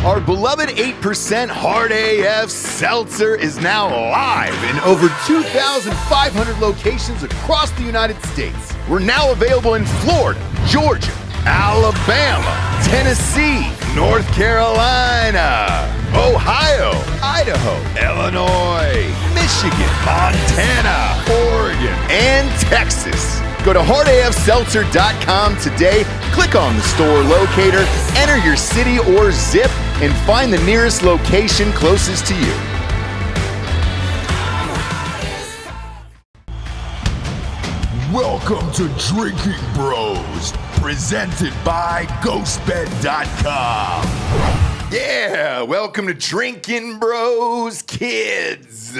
Our beloved 8% Hard AF Seltzer is now live in over 2,500 locations across the United States. We're now available in Florida, Georgia, Alabama, Tennessee, North Carolina, Ohio, Idaho, Illinois, Michigan, Montana, Oregon, and Texas. Go to hardafseltzer.com today, click on the store locator, enter your city or zip, and find the nearest location closest to you. Welcome to Drinking Bros, presented by GhostBed.com. Yeah, welcome to Drinking Bros, kids.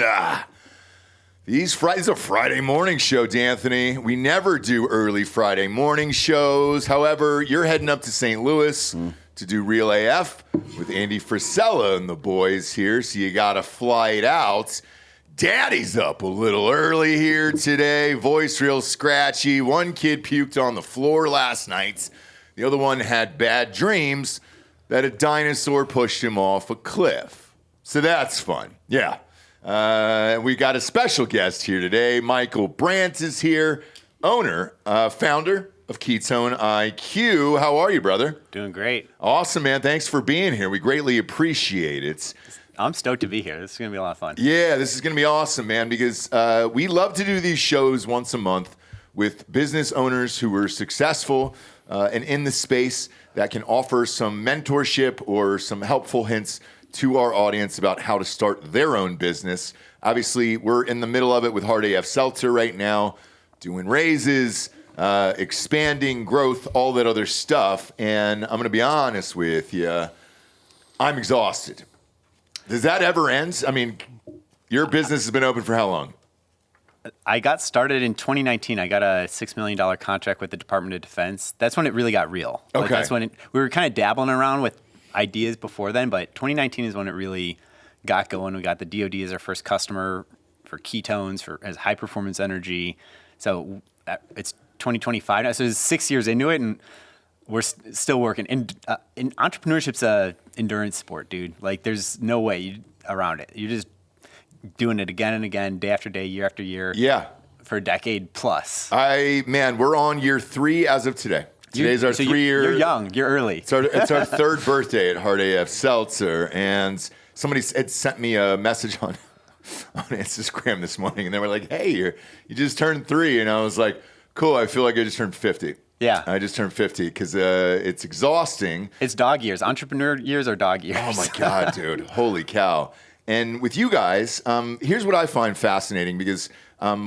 This is a Friday morning show, D'Anthony. We never do early Friday morning shows. However, you're heading up to St. Louis to do Real AF with Andy Frisella and the boys here, so you got a flight out. Daddy's up a little early here today. Voice real scratchy. One kid puked on the floor last night. The other one had bad dreams that a dinosaur pushed him off a cliff. So that's fun. Yeah. We got a special guest here today. Michael Brandt is here, owner, founder of Ketone IQ. How are you, brother? Doing great. Awesome, man. Thanks for being here. We greatly appreciate it. I'm stoked to be here. This is going to be a lot of fun. Yeah, this is going to be awesome, man, because we love to do these shows once a month with business owners who are successful and in the space that can offer some mentorship or some helpful hints to our audience about how to start their own business. Obviously, we're in the middle of it with Hard AF Seltzer right now, doing raises, expanding growth, all that other stuff. And I'm going to be honest with you, I'm exhausted. Does that ever end? I mean, your business has been open for how long? I got started in 2019. I got a $6 million contract with the Department of Defense. That's when it really got real. Okay. Like, that's when we were kind of dabbling around with ideas before then, but 2019 is when it really got going. We got the DoD as our first customer for ketones, as high performance energy. So it's 2025 now. So it's 6 years into it, and we're still working. And entrepreneurship's a endurance sport, dude. Like, there's no way around it. You're just doing it again and again, day after day, year after year. Yeah. For a decade plus. We're on year 3 as of today. Today's our 3-year. You're young. You're early. It's our third birthday at Hard AF Seltzer, and somebody had sent me a message on Instagram this morning, and they were like, "Hey, you just turned 3," and I was like, "Cool. I feel like I just turned 50." Yeah, I just turned 50 because it's exhausting. It's dog years. Entrepreneur years are dog years. Oh my god, dude! Holy cow! And with you guys, here's what I find fascinating because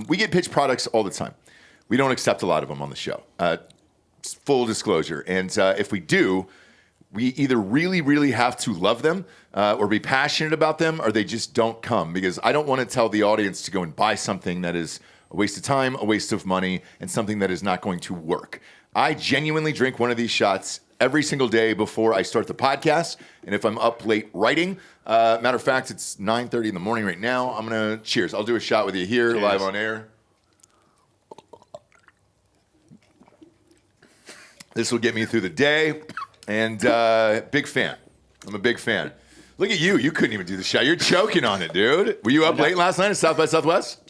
we get pitched products all the time. We don't accept a lot of them on the show. Full disclosure. And if we do, we either really, really have to love them or be passionate about them, or they just don't come, because I don't want to tell the audience to go and buy something that is a waste of time, a waste of money, and something that is not going to work. I genuinely drink one of these shots every single day before I start the podcast. And if I'm up late writing, matter of fact, it's 9:30 in the morning right now. I'm going to cheers. I'll do a shot with you here. Cheers. Live on air. This will get me through the day, and big fan. I'm a big fan. Look at you. You couldn't even do the shot. You're choking on it, dude. Were you up late last night at South by Southwest?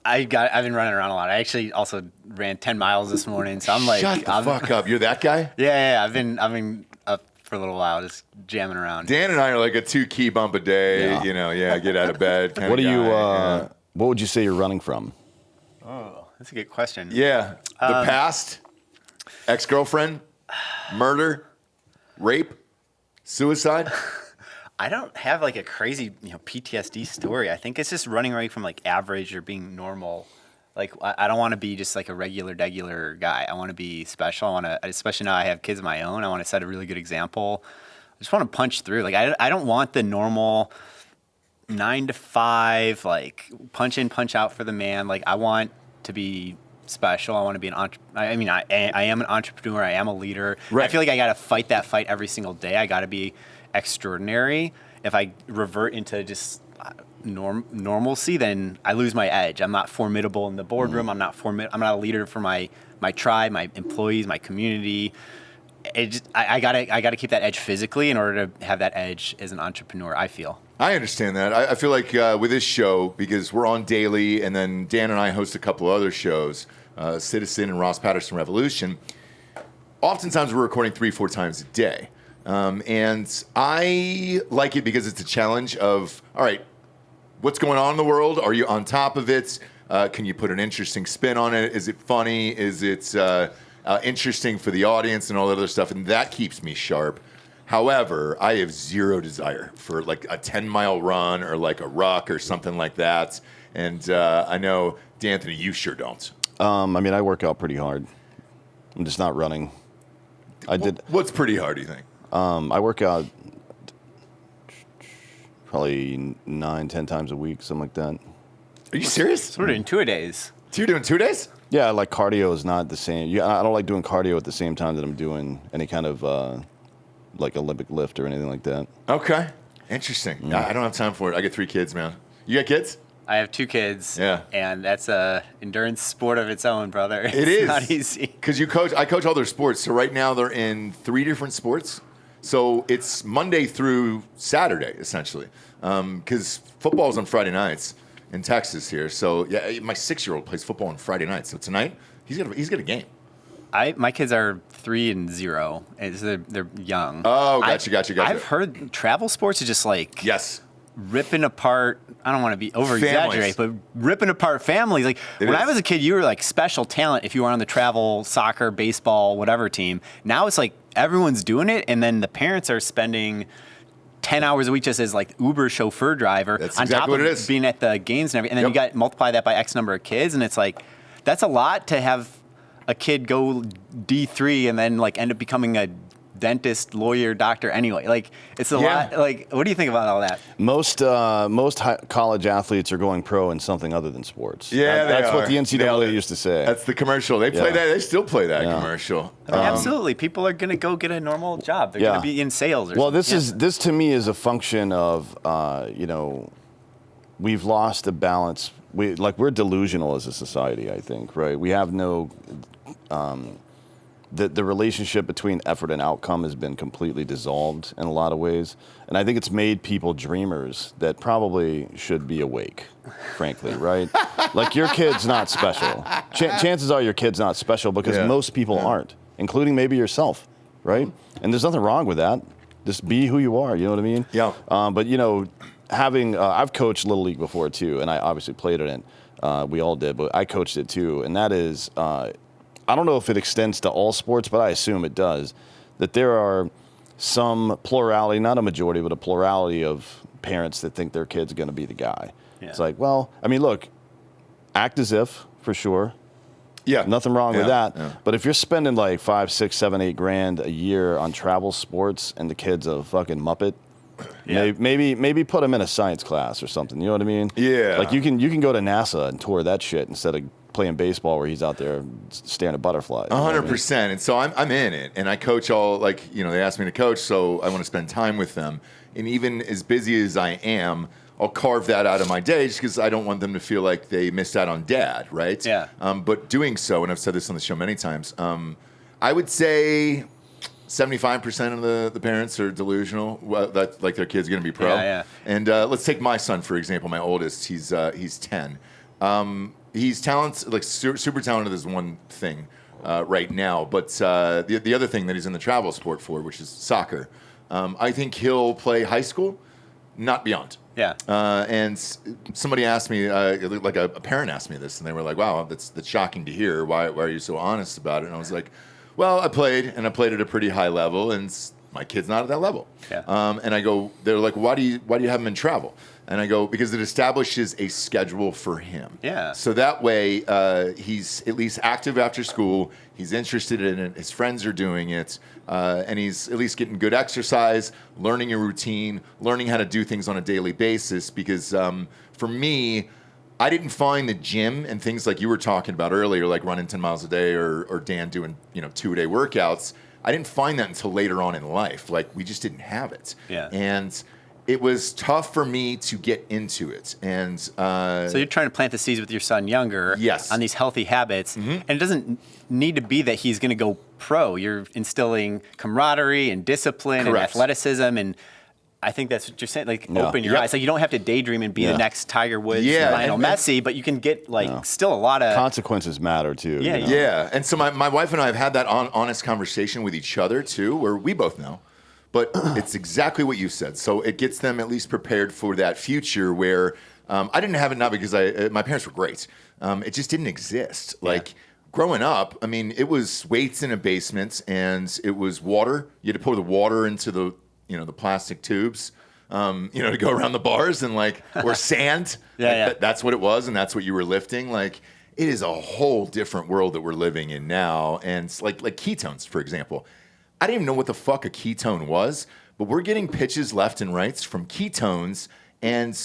I've been running around a lot. I actually also ran 10 miles this morning, so I'm like... Shut the fuck up. You're that guy? Yeah. I've been up for a little while, just jamming around. Dan and I are like a 2-key bump a day, get out of bed kind What of do you? guy. What would you say you're running from? Oh, that's a good question. Yeah. The past, ex-girlfriend, murder, rape, suicide. I don't have like a crazy, PTSD story. I think it's just running away from like average or being normal. Like, I don't want to be just like a regular guy. I want to be special. I want to, especially now I have kids of my own, I want to set a really good example. I just want to punch through. Like, I don't want the normal 9 to 5, like punch in, punch out for the man. Like, I want to be special. I want to be I am an entrepreneur. I am a leader. Right. I feel like I got to fight that fight every single day. I got to be extraordinary. If I revert into just normalcy, then I lose my edge. I'm not formidable in the boardroom. I'm not a leader for my tribe, my employees, my community. I gotta keep that edge physically in order to have that edge as an entrepreneur. I feel. I understand that. I feel like with this show, because we're on daily, and then Dan and I host a couple other shows, Citizen and Ross Patterson Revolution. Oftentimes we're recording 3-4 times a day. And I like it because it's a challenge of, all right, what's going on in the world? Are you on top of it? Can you put an interesting spin on it? Is it funny? Is it interesting for the audience and all that other stuff? And that keeps me sharp. However, I have zero desire for like a 10-mile run or like a ruck or something like that. And I know, D'Anthony, you sure don't. I mean, I work out pretty hard. I'm just not running. What's pretty hard, do you think? I work out probably 9-10 times a week, something like that. Are you serious? So we're doing 2-a-days. So you're doing 2 days? Yeah, like cardio is not the same. Yeah, I don't like doing cardio at the same time that I'm doing any kind of like Olympic lift or anything like that. Okay. Interesting. I don't have time for it. I got 3 kids, man. You got kids? I have 2 kids. Yeah. And that's a endurance sport of its own, brother. It's It is. not easy. Because I coach all their sports. So right now they're in 3 different sports. So it's Monday through Saturday, essentially. Because football is on Friday nights in Texas here. So yeah, my 6-year-old plays football on Friday nights. So tonight he's got a game. My kids are 3 and 0. And so they're young. Oh, gotcha. I've heard travel sports is just like Yes. ripping apart. I don't want to be over exaggerate, but ripping apart families. Like when I was a kid, you were like special talent if you were on the travel, soccer, baseball, whatever team. Now it's like everyone's doing it, and then the parents are spending 10 hours a week just as like Uber chauffeur driver That's on exactly top what of it is. being at the games and everything. And then you got multiply that by X number of kids, and it's like that's a lot to have a kid go D3 and then like end up becoming a dentist, lawyer, doctor anyway. Like it's a lot. Like what do you think about all that? Most college athletes are going pro in something other than sports. Yeah, that's what the Nailed NCAA it. used to say. That's the commercial. They play that. They still play that commercial. I mean, absolutely. People are going to go get a normal job. They're going to be in sales. Or something. This to me is a function of we've lost the balance. We're delusional as a society. I think, right? We have no. The relationship between effort and outcome has been completely dissolved in a lot of ways. And I think it's made people dreamers that probably should be awake, frankly, right? Like your kid's not special. Chances are your kid's not special because most people aren't, including maybe yourself, right? And there's nothing wrong with that. Just be who you are, you know what I mean? Yeah. But, I've coached Little League before too, and I obviously played it in. We all did, but I coached it too. And that is... I don't know if it extends to all sports, but I assume it does, that there are some plurality, not a majority, but a plurality of parents that think their kid's going to be the guy. Yeah. It's like, well, I mean, look, act as if, for sure. Yeah. Nothing wrong with that. Yeah. But if you're spending like 5, 6, 7, 8 grand a year on travel sports and the kid's a fucking Muppet, maybe put him in a science class or something. You know what I mean? Yeah. Like you can go to NASA and tour that shit instead of playing baseball where he's out there staring at butterflies. 100%. And so I'm in it, and I coach all, they asked me to coach, so I want to spend time with them. And even as busy as I am, I'll carve that out of my day just because I don't want them to feel like they missed out on dad, right? Yeah. But doing so, and I've said this on the show many times, I would say 75% of the parents are delusional, that like their kid's going to be pro. Yeah. And let's take my son, for example, my oldest. He's 10. He's talented, like super talented is one thing right now. But the other thing that he's in the travel sport for, which is soccer, I think he'll play high school, not beyond. Yeah. And somebody asked me, like a parent asked me this, and they were like, "Wow, that's shocking to hear. Why are you so honest about it?" And I was like, "Well, I played at a pretty high level, and my kid's not at that level." Yeah. And I go, they're like, "Why do you have him in travel?" And I go, because it establishes a schedule for him. Yeah. So that way, he's at least active after school. He's interested in it. His friends are doing it. And he's at least getting good exercise, learning a routine, learning how to do things on a daily basis. Because for me, I didn't find the gym and things like you were talking about earlier, like running 10 miles a day or Dan doing 2-a-day workouts. I didn't find that until later on in life. Like, we just didn't have it. Yeah. And it was tough for me to get into it. And so you're trying to plant the seeds with your son younger Yes. on these healthy habits. Mm-hmm. And it doesn't need to be that he's going to go pro. You're instilling camaraderie and discipline and Correct. athleticism, and I think that's what you're saying. Like, open your eyes. Like, you don't have to daydream and be the next Tiger Woods, Lionel Messi, but you can get still a lot of consequences matter too. Yeah, you know? Yeah, and so my wife and I have had that honest conversation with each other too, where we both know. But it's exactly what you said. So it gets them at least prepared for that future where I didn't have it not because my parents were great. It just didn't exist. Like growing up, I mean, it was weights in a basement and it was water. You had to pour the water into the plastic tubes, to go around the bars and or sand. That's what it was. And that's what you were lifting. Like it is a whole different world that we're living in now. And like ketones, for example. I didn't even know what the fuck a ketone was, but we're getting pitches left and right from ketones, and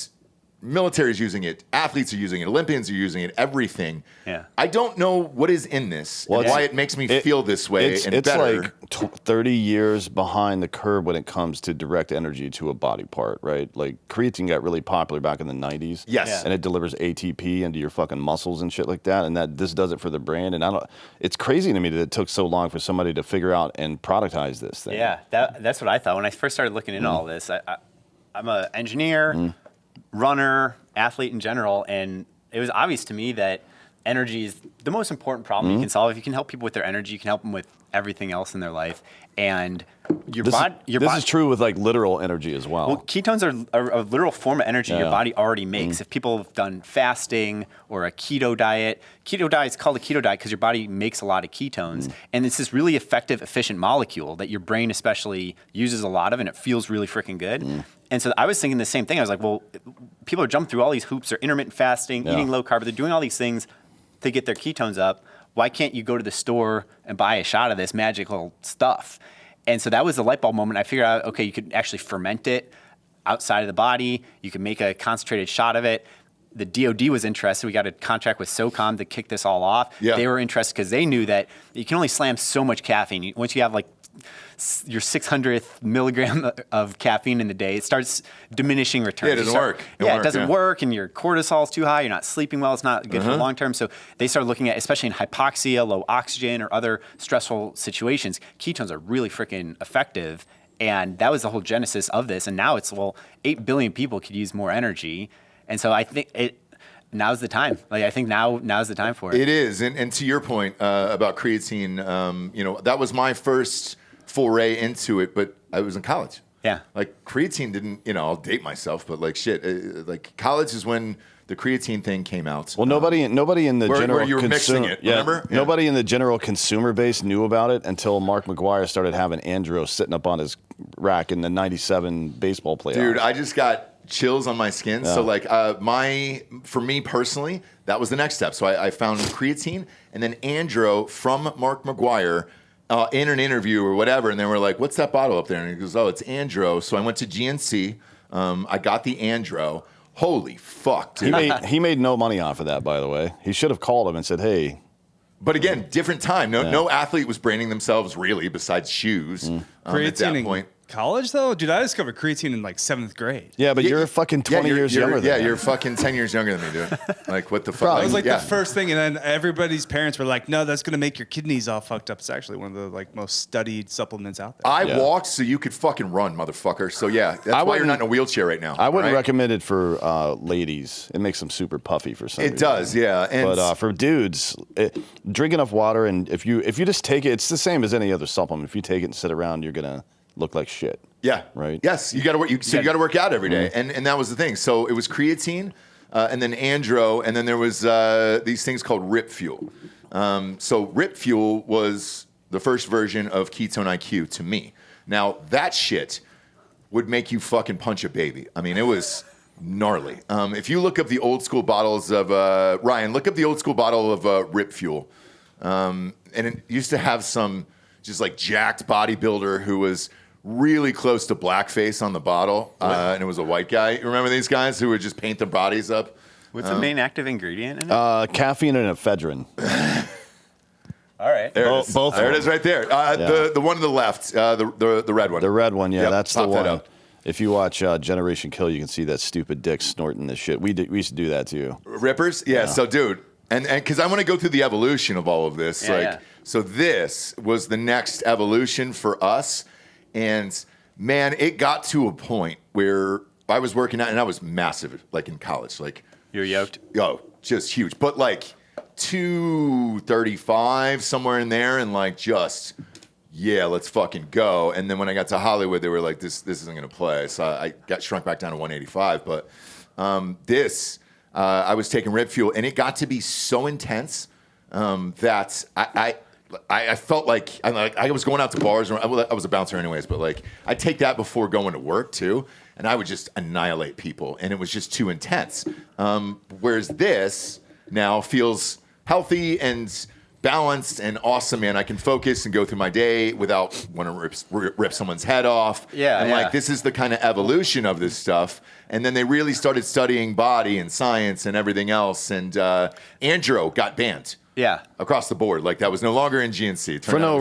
military's using it, athletes are using it, Olympians are using it, everything. Yeah. I don't know what is in this and why it makes me feel this way and it's better. like 30 years behind the curve when it comes to direct energy to a body part, right? Like creatine got really popular back in the 90s. Yes. Yeah. And it delivers ATP into your fucking muscles and shit like that. And this does it for the brain. And it's crazy to me that it took so long for somebody to figure out and productize this thing. Yeah, that's what I thought when I first started looking into all this. I'm an engineer, runner, athlete in general, and it was obvious to me that energy is the most important problem you can solve. If you can help people with their energy, you can help them with everything else in their life. And this is true with like literal energy as well. Well, ketones are a literal form of energy your body already makes. If people have done fasting or a keto diet is called a keto diet because your body makes a lot of ketones. And it's this really effective, efficient molecule that your brain especially uses a lot of, and it feels really freaking good. And so I was thinking the same thing. I was like, well, people are jumping through all these hoops. They're intermittent fasting, eating low carb. They're doing all these things to get their ketones up. Why can't you go to the store and buy a shot of this magical stuff? And so that was the light bulb moment. I figured out, okay, you could actually ferment it outside of the body. You could make a concentrated shot of it. The DOD was interested. We got a contract with SOCOM to kick this all off. Yeah. They were interested because they knew that you can only slam so much caffeine. Once you have like your 600th milligram of caffeine in the day, it starts diminishing returns. Yeah, it doesn't work. It doesn't work, and your cortisol is too high. You're not sleeping well. It's not good for the long term. So they started looking at, especially in hypoxia, low oxygen, or other stressful situations, ketones are really freaking effective. And that was the whole genesis of this. And now it's, 8 billion people could use more energy. And so I think now's the time. Like, I think now's the time for it. It is. And to your point about creatine, that was my first foray into it, but I was in college. Yeah. Like creatine didn't, I'll date myself, but like shit, like college is when the creatine thing came out. Well, nobody in the general where you were mixing it, remember? Yeah. Nobody in the general consumer base knew about it until Mark McGwire started having Andro sitting up on his rack in the '97 baseball playoffs. Dude, I just got chills on my skin. Yeah. So like for me personally, that was the next step. So I found creatine and then Andro from Mark McGwire in an interview or whatever, and then we're like, what's that bottle up there? And he goes, oh, it's Andro. So I went to GNC. I got the Andro. Holy fuck, dude. He made no money off of that, by the way. He should have called him and said, hey. But again, different time. No athlete was branding themselves really besides shoes at that point. College though, dude, I discovered creatine in like 7th grade. Yeah, but you're fucking 20 years younger than me. You're fucking 10 years younger than me, dude. Like, what the fuck? That was like the first thing, and then everybody's parents were like, "No, that's gonna make your kidneys all fucked up." It's actually one of the like most studied supplements out there. I walked so you could fucking run, motherfucker. So yeah, that's why you're not in a wheelchair right now. I wouldn't recommend it for ladies. It makes them super puffy for some reason. It does, yeah. But for dudes, drink enough water, and if you just take it, it's the same as any other supplement. If you take it and sit around, you're gonna look like shit. Yeah. Right. Yes. You got to work. You got to work out every day, and that was the thing. So it was creatine, and then Andro, and then there was these things called Rip Fuel. So Rip Fuel was the first version of Ketone IQ to me. Now that shit would make you fucking punch a baby. I mean, it was gnarly. If you look up the old school bottles of Ryan, look up the old school bottle of Rip Fuel, and it used to have some just like jacked bodybuilder who was really close to blackface on the bottle, and it was a white guy. You remember these guys who would just paint their bodies up? What's the main active ingredient in it? Caffeine and ephedrine. All right. There it is. Both there it is right there. The one to the left, the red one. The red one, yeah, that's the one. That if you watch Generation Kill, you can see that stupid dick snorting this shit. We used to do that too. Rippers? Yeah. So, dude, And because I want to go through the evolution of all of this. So this was the next evolution for us. And man, it got to a point where I was working out and I was massive, like in college. Like You're yoked? Oh, just huge. But like 235, somewhere in there, and like just, yeah, let's fucking go. And then when I got to Hollywood, they were like, this isn't going to play. So I got shrunk back down to 185. But I was taking Rib Fuel, and it got to be so intense that I felt like I was going out to bars. I was a bouncer anyways, but like I'd take that before going to work too, and I would just annihilate people, and it was just too intense. Whereas this now feels healthy and balanced and awesome, man. I can focus and go through my day without wanting to rip someone's head off. Like this is the kind of evolution of this stuff. And then they really started studying body and science and everything else. And Andro got banned. Across the board. Like that was no longer in GNC. For no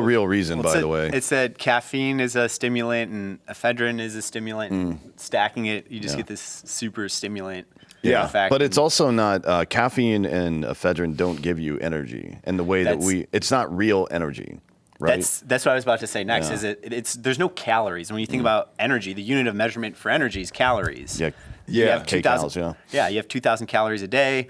real reason, by the way. It said caffeine is a stimulant and ephedrine is a stimulant. And stacking it, you just get this super stimulant. Effect. But it's also not caffeine and ephedrine don't give you energy in the way that it's not real energy. Right? That's what I was about to say next. Is there's no calories. And when you think about energy, the unit of measurement for energy is calories. You have 2,000. You have 2,000 calories a day,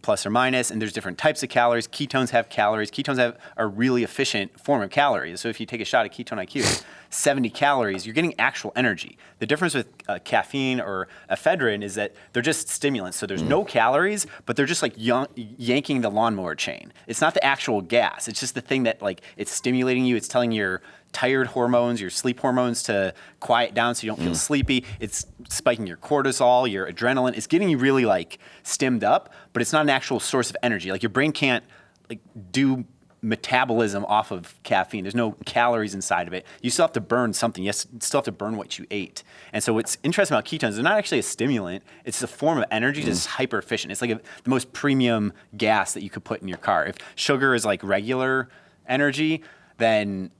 plus or minus, and there's different types of calories. Ketones have calories. Ketones are a really efficient form of calories. So if you take a shot of Ketone IQ, 70 calories, you're getting actual energy. The difference with caffeine or ephedrine is that they're just stimulants. So there's no calories, but they're just like yanking the lawnmower chain. It's not the actual gas. It's just the thing that like it's stimulating you. It's telling your tired hormones, your sleep hormones to quiet down so you don't feel sleepy. It's spiking your cortisol, your adrenaline. It's getting you really like stimmed up, but it's not an actual source of energy. Like your brain can't like do metabolism off of caffeine. There's no calories inside of it. You still have to burn something. You still have to burn what you ate. And so what's interesting about ketones, they're not actually a stimulant. It's a form of energy that's hyper efficient. It's like the most premium gas that you could put in your car. If sugar is like regular energy, then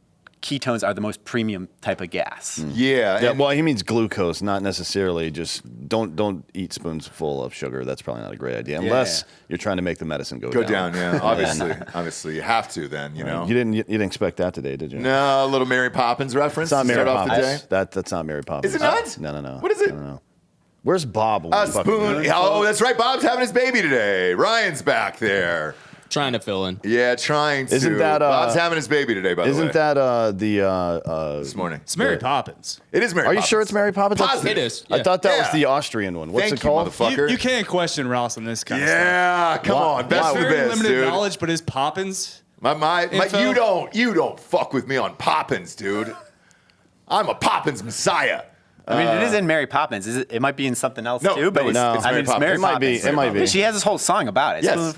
ketones are the most premium type of gas. Well, he means glucose, not necessarily just don't eat spoonsful of sugar. That's probably not a great idea unless you're trying to make the medicine go down. Obviously you have to then, you know. You didn't expect that today, did you? No, a little Mary Poppins reference. It's not Mary Off the day. That's not Mary Poppins. Is it not? No. What is it? No. Where's Bob? A spoon. Oh, that's right. Bob's having his baby today. Ryan's back there. Trying to fill in. Yeah, trying to. Isn't that Bob's having his baby today, by the way. Isn't that this morning? It's Mary Poppins. It is Mary Are Poppins. you sure it's Mary Poppins? It is. I thought that was the Austrian one. What's Thank it called? you, motherfucker. You can't question Ross on this kind of stuff. Yeah, come on. Best of the Very best, limited dude. knowledge, but is Poppins? You don't fuck with me on Poppins, dude. I'm a Poppins messiah. I mean, it is in Mary Poppins. It might be in something else too, but no, it's Mary Poppins. It might be. She has this whole song about it. Yes.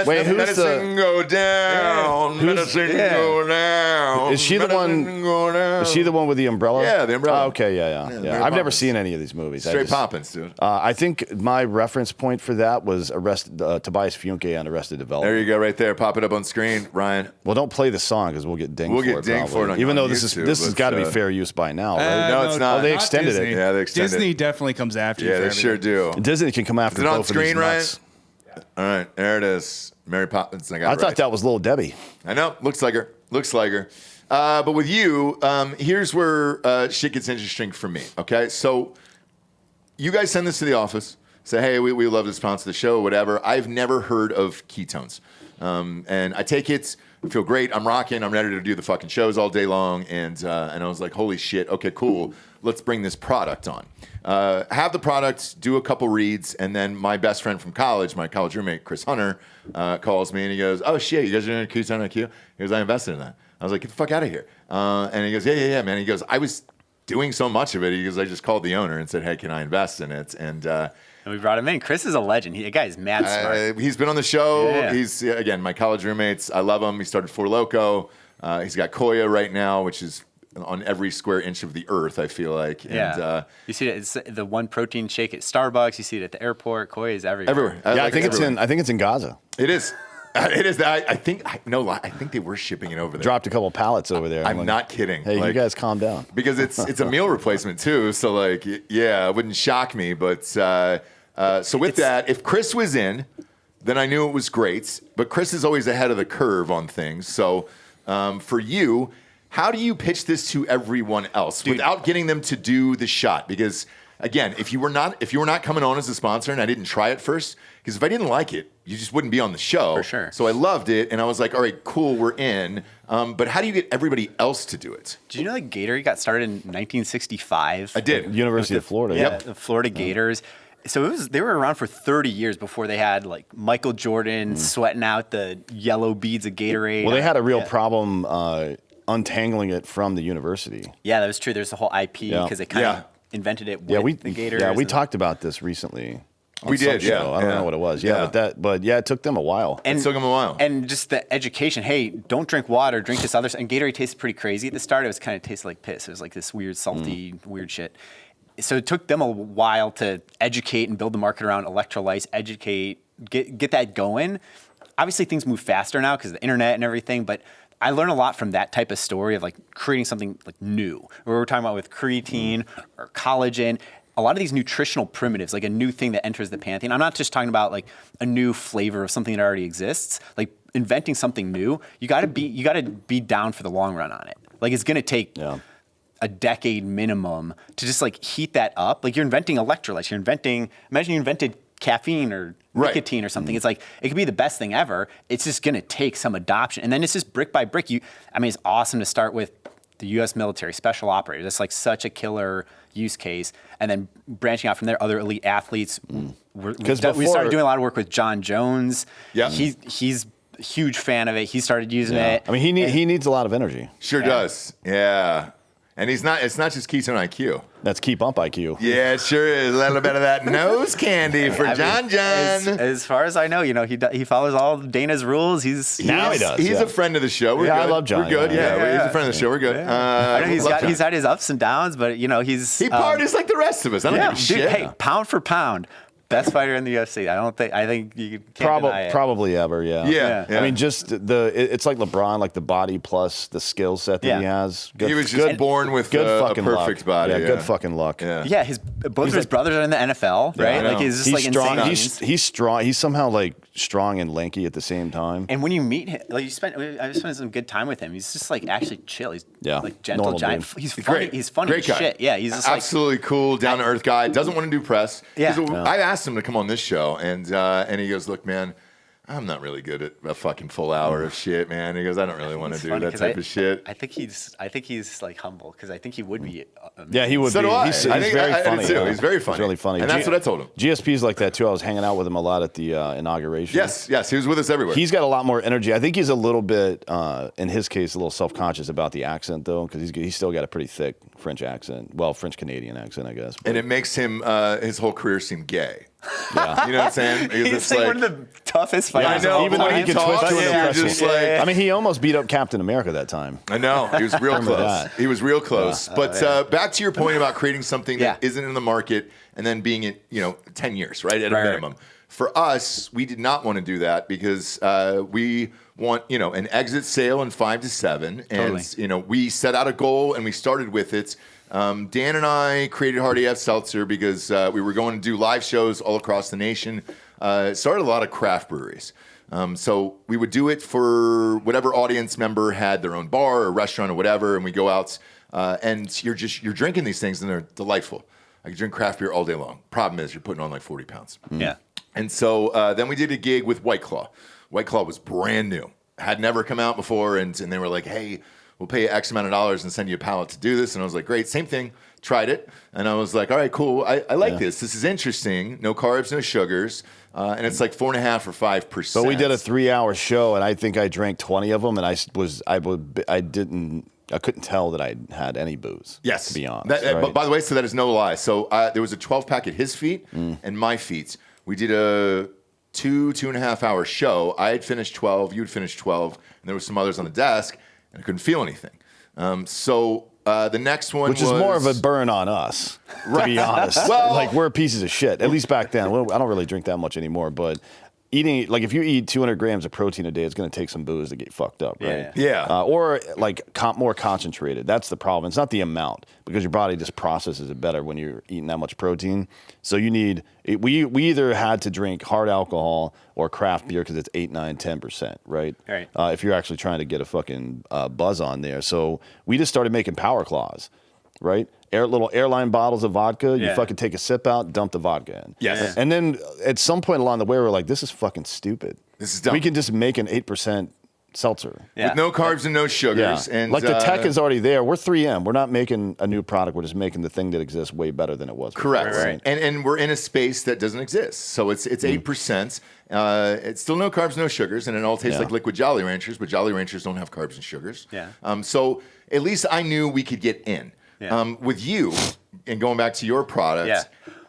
Wait, who's medicine go down. Medicine go down. Is she the one? Go down. Is she the one with the umbrella? Yeah, the umbrella. Oh, okay, yeah. Mary I've never Poppins. seen any of these movies. Straight Poppins, dude. I think my reference point for that was Tobias Funke on Arrested Development. There you go, right there. Pop it up on screen, Ryan. Well, don't play the song because we'll get dinged We'll for get it. dinged for it on Even though YouTube, this has got to be fair use by now, right? No, it's not. Oh, they extended it. Disney. Yeah, they extended Disney it. definitely comes after you. Yeah, for they everything. sure do. Disney can come after Is it on both screen, of these Ryan? nuts. All right, there it is. Mary Poppins. I thought that was Little Debbie. I know. Looks like her. But with you, here's where shit gets interesting for me. Okay, so you guys send this to the office. Say, hey, we love to sponsor the show, whatever. I've never heard of ketones, and I take it. I feel great. I'm rocking. I'm ready to do the fucking shows all day long. And I was like, holy shit. Okay, cool. Let's bring this product on. Have the product, do a couple reads, and then my best friend from college, my college roommate, Chris Hunter, calls me and he goes, oh shit, you guys are doing a Ketone IQ? He goes, I invested in that. I was like, get the fuck out of here. And he goes, yeah, man. He goes, I was doing so much of it. He goes, I just called the owner and said, hey, can I invest in it? And we brought him in. Chris is a legend. The guy is mad smart. He's been on the show. Yeah. He's, again, my college roommates. I love him. He started Four Loko. He's got Koya right now, which is on every square inch of the earth, I feel like. And, you see it. It's the one protein shake at Starbucks. You see it at the airport. Koya is everywhere. Everywhere. I think it's in Gaza. It is. It is. I think they were shipping it over there. Dropped a couple pallets over there. I'm not kidding. Hey, you guys calm down. Because it's a meal replacement too. So like, yeah, it wouldn't shock me. But so with that, if Chris was in, then I knew it was great. But Chris is always ahead of the curve on things. So for you, how do you pitch this to everyone else without getting them to do the shot? Because again, if you were not coming on as a sponsor and I didn't try it first, because if I didn't like it, you just wouldn't be on the show. For sure. So I loved it, and I was like, all right, cool, we're in. But how do you get everybody else to do it? Did you know that Gatorade got started in 1965? I did. University of Florida. Yeah, the Florida Gators. So they were around for 30 years before they had like Michael Jordan sweating out the yellow beads of Gatorade. Well, they had a real problem untangling it from the university. Yeah, that was true. There's the whole IP because they kind of invented it with the Gators. Yeah, we talked about this recently. We did, show. yeah. I don't know what it was. But it took them a while. It took them a while. And just the education. Hey, don't drink water. Drink this other. And Gatorade tasted pretty crazy at the start. It was kind of tasted like piss. It was like this weird, salty, weird shit. So it took them a while to educate and build the market around electrolytes. Educate, get that going. Obviously, things move faster now because of the internet and everything. But I learned a lot from that type of story of like creating something like new. Where we're talking about with creatine or collagen. A lot of these nutritional primitives, like a new thing that enters the pantheon. I'm not just talking about like a new flavor of something that already exists. Like inventing something new, you got to be down for the long run on it. Like it's going to take a decade minimum to just like heat that up. Like you're inventing electrolytes. Imagine you invented caffeine or nicotine or something. It's like it could be the best thing ever. It's just going to take some adoption, and then it's just brick by brick. It's awesome to start with the U.S. military special operators. That's like such a killer use case, and then branching out from there, other elite athletes. We started doing a lot of work with John Jones. Yeah, he's a huge fan of it. He started using it. I mean, he needs a lot of energy. Sure does. Yeah. And it's not just ketone IQ. That's keep up IQ. Yeah, it sure is. A little bit of that nose candy for John. As far as I know, he follows all of Dana's rules. He does. He's a friend of the show. We're good. I love John. We're good. Yeah, he's a friend of the show. We're good. I know he's had his ups and downs, but he parties like the rest of us. I don't give a shit. Hey, pound for pound. Best fighter in the UFC. I think you can't deny it. Probably ever, yeah. I mean, just it's like LeBron, like the body plus the skill set that he has. He was just born with a perfect body. Yeah, good fucking luck. Yeah, both of his brothers are in the NFL, right? Like he's just strong. insane. He's strong. He's somehow like strong and lanky at the same time. And when you meet him, I spent some good time with him. He's just like actually chill. He's like gentle normal giant. dude. He's funny. Great. He's funny Great as guy. shit. Yeah, he's just absolutely cool, down to earth guy. Doesn't want to do press. Yeah. I asked him to come on this show, and he goes, "Look, man, I'm not really good at a fucking full hour of shit, man." He goes, "I don't really want to do that type of shit." I think he's like humble because I think he would be. Yeah, he would. So be. do I. He's I think very I funny. do too. He's very funny. He's really funny. And that's what I told him. GSP's like that too. I was hanging out with him a lot at the inauguration. Yes, he was with us everywhere. He's got a lot more energy. I think he's a little bit, in his case, a little self-conscious about the accent though, because he's still got a pretty thick French accent. Well, French Canadian accent, I guess. And it makes him his whole career seem gay. Yeah. You know what I'm saying? Because He's like one of the toughest fighters. I know. Even though he can twist to an impression. I I mean, he almost beat up Captain America that time. I know. He was real Remember close. that. He was real close. But back to your point about creating something that Yeah. isn't in the market and then being in 10 years, right, at a Right. minimum. For us, we did not want to do that because we want, an exit sale in 5 to 7. And, Totally. we set out a goal and we started with it. Dan and I created Hard AF Seltzer because we were going to do live shows all across the nation. Started a lot of craft breweries. So we would do it for whatever audience member had their own bar or restaurant or whatever, and we go out and you're drinking these things and they're delightful. I could drink craft beer all day long. Problem is you're putting on like 40 pounds. Yeah. And so then we did a gig with White Claw. White Claw was brand new, had never come out before, and they were like, "Hey, we'll pay you X amount of dollars and send you a pallet to do this." And I was like, "Great, same thing." Tried it, and I was like, "All right, cool. I like this. This is interesting. No carbs, no sugars, and it's like 4.5 or 5%." But we did a 3-hour show, and I think I drank 20 of them, and I couldn't tell that I had any booze. Yes. To be honest. But by the way, so that is no lie. So there was a 12-pack at his feet and my feet. We did a 2.5 hour show. I had finished 12. You had finished 12. And there was some others on the desk, and I couldn't feel anything. So the next one Which is more of a burn on us, to be honest. Well- like, we're pieces of shit. At least back then. Well, I don't really drink that much anymore, but eating, like if you eat 200 grams of protein a day, it's going to take some booze to get fucked up, right? Yeah. Or like more concentrated. That's the problem. It's not the amount, because your body just processes it better when you're eating that much protein. So you need, we either had to drink hard alcohol or craft beer because it's 8, 9, 10%, right? Right. If you're actually trying to get a fucking buzz on there. So we just started making Power Claws, right? Little airline bottles of vodka. You fucking take a sip out, dump the vodka in. Yes. And then at some point along the way, we're like, this is fucking stupid. This is dumb. We can just make an 8% seltzer. Yeah. With no carbs and no sugars. And like the tech is already there. We're 3M. We're not making a new product. We're just making the thing that exists way better than it was before. Correct. Right. And we're in a space that doesn't exist. So it's 8%. It's still no carbs, no sugars, and it all tastes like liquid Jolly Ranchers, but Jolly Ranchers don't have carbs and sugars. Yeah. So at least I knew we could get in. Yeah. With you, and going back to your product, Yeah.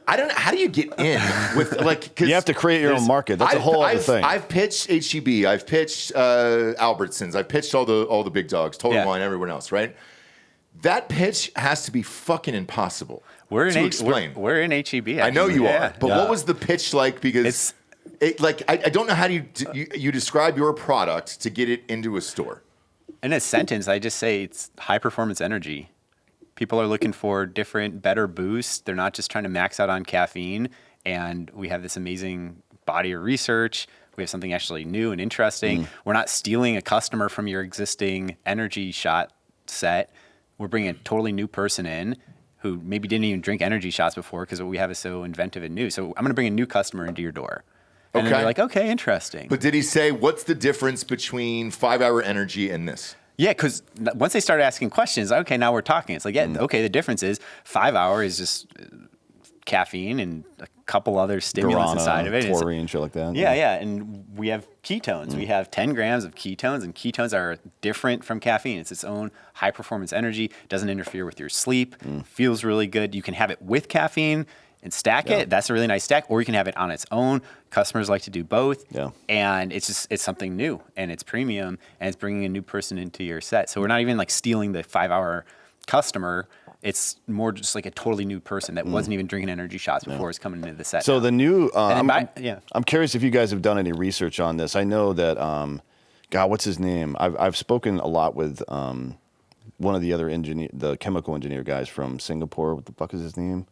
I don't know, how do you get in with, like, 'cause You have to create your own market. That's a whole other thing. I've pitched HEB, I've pitched Albertsons, I've pitched all the big dogs, Total Wine, everyone else, right? That pitch has to be fucking impossible to explain. We're in HEB. I know you Yeah. are, but what was the pitch like? Because I don't know how do you describe your product to get it into a store. In a sentence, I just say it's high performance energy. People are looking for different, better boosts. They're not just trying to max out on caffeine. And we have this amazing body of research. We have something actually new and interesting. We're not stealing a customer from your existing energy shot set. We're bringing a totally new person in who maybe didn't even drink energy shots before because what we have is so inventive and new. So I'm going to bring a new customer into your door. And then they're like, okay, interesting. But did he say, what's the difference between 5-hour energy and this? Yeah, because once they start asking questions, okay, now we're talking. It's like, okay, the difference is 5 hour is just caffeine and a couple other stimulants inside of it. Taurine, shit like that. Yeah. And we have ketones. We have 10 grams of ketones, and ketones are different from caffeine. It's its own high performance energy, doesn't interfere with your sleep, feels really good. You can have it with caffeine and stack it. That's a really nice stack. Or you can have it on its own. Customers like to do both. Yeah. And it's something new, and it's premium, and it's bringing a new person into your set. So we're not even like stealing the 5 hour customer. It's more just like a totally new person that wasn't even drinking energy shots before is coming into the set. So the new, I'm yeah. curious if you guys have done any research on this. I know that, God, what's his name? I've spoken a lot with one of the other the chemical engineer guys from Singapore. What the fuck is his name?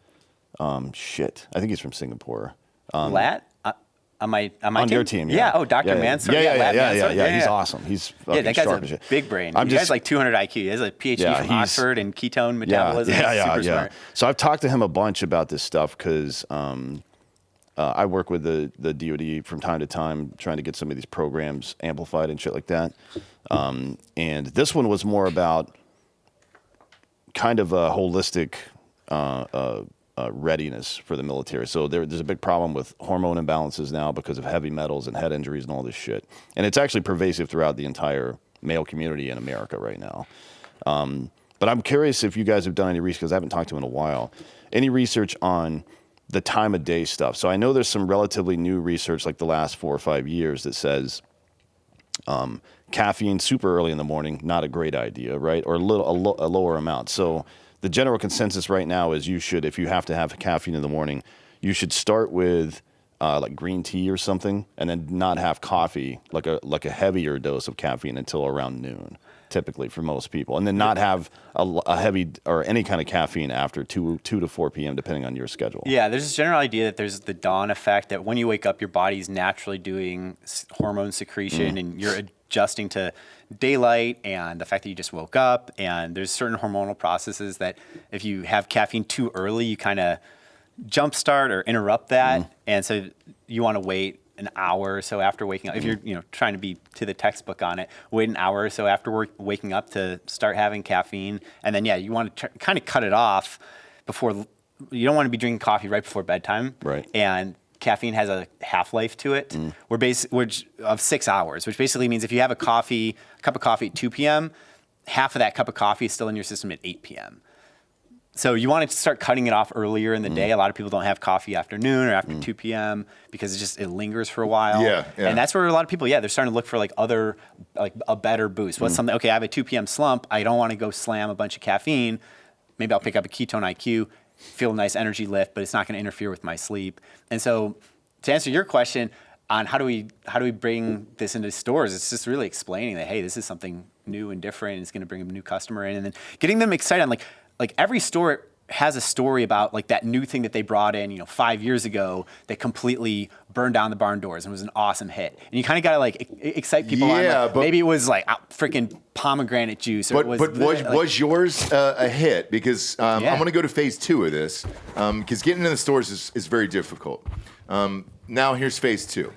Shit. I think he's from Singapore. Lat? On your team, yeah. Oh, Dr. Mansour? Yeah. He's awesome. He's fucking that guy's sharp a as shit. big brain. I'm He has like 200 IQ. He has a PhD from Oxford in ketone metabolism. Super smart. So I've talked to him a bunch about this stuff because I work with the DoD from time to time trying to get some of these programs amplified and shit like that. And this one was more about kind of a holistic readiness for the military. So there's a big problem with hormone imbalances now because of heavy metals and head injuries and all this shit. And it's actually pervasive throughout the entire male community in America right now. But I'm curious if you guys have done any research, because I haven't talked to him in a while, any research on the time of day stuff. So I know there's some relatively new research like the last 4 or 5 years that says caffeine super early in the morning, not a great idea, right? Or a lower amount. So the general consensus right now is if you have to have caffeine in the morning, you should start with like green tea or something, and then not have coffee, like a heavier dose of caffeine until around noon, typically for most people, and then not have a heavy or any kind of caffeine after 2 to 4 p.m. depending on your schedule. Yeah, there's this general idea that there's the dawn effect, that when you wake up, your body's naturally doing hormone secretion, and you're adjusting to daylight and the fact that you just woke up. And there's certain hormonal processes that if you have caffeine too early, you kind of jumpstart or interrupt that. And so you want to wait an hour or so after waking up. If you're trying to be to the textbook on it, wait an hour or so after waking up to start having caffeine. And then, you want to kind of cut it off before. You don't want to be drinking coffee right before bedtime. Right. And caffeine has a half-life to it. Which of 6 hours, which basically means if you have a cup of coffee at 2 p.m., half of that cup of coffee is still in your system at 8 p.m. So you want to start cutting it off earlier in the day. A lot of people don't have coffee after noon or after 2 p.m. because it lingers for a while. Yeah. And that's where a lot of people, they're starting to look for like a better boost. What's something, okay, I have a 2 p.m. slump. I don't want to go slam a bunch of caffeine. Maybe I'll pick up a ketone IQ, feel a nice energy lift, but it's not going to interfere with my sleep. And so to answer your question, on how do we bring this into stores. It's just really explaining that, hey, this is something new and different, and it's going to bring a new customer in, and then getting them excited on like every store has a story about like that new thing that they brought in, 5 years ago that completely burned down the barn doors and was an awesome hit. And you kind of got to like excite people on, like, but maybe it was like freaking pomegranate juice. Or was yours a hit? Because I'm going to go to phase 2 of this, because getting into the stores is very difficult. Now here's phase 2.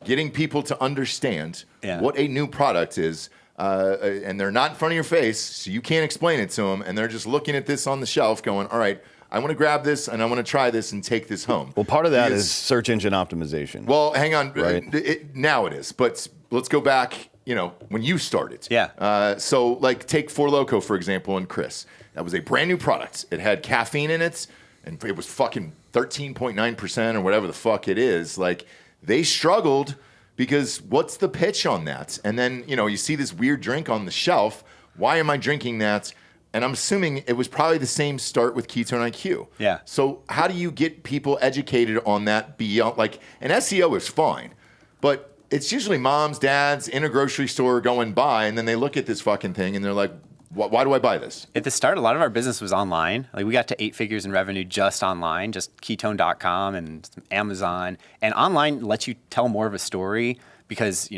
Getting people to understand what a new product is, and they're not in front of your face, so you can't explain it to them, and they're just looking at this on the shelf going, all right, I want to grab this, and I want to try this and take this home. Well, part of that is search engine optimization. Well, hang on. Right? Now it is, but let's go back, when you started. Yeah. So, like, take Four Loko, for example, and Chris. That was a brand new product. It had caffeine in it, and it was fucking 13.9% or whatever the fuck it is. Like, they struggled because what's the pitch on that? And then, you see this weird drink on the shelf. Why am I drinking that? And I'm assuming it was probably the same start with Ketone IQ. Yeah. So how do you get people educated on that beyond, like, an SEO is fine, but it's usually moms, dads in a grocery store going by, and then they look at this fucking thing and they're like, why do I buy this? At the start, a lot of our business was online. Like we got to 8 figures in revenue just online, just ketone.com and Amazon. And online lets you tell more of a story because,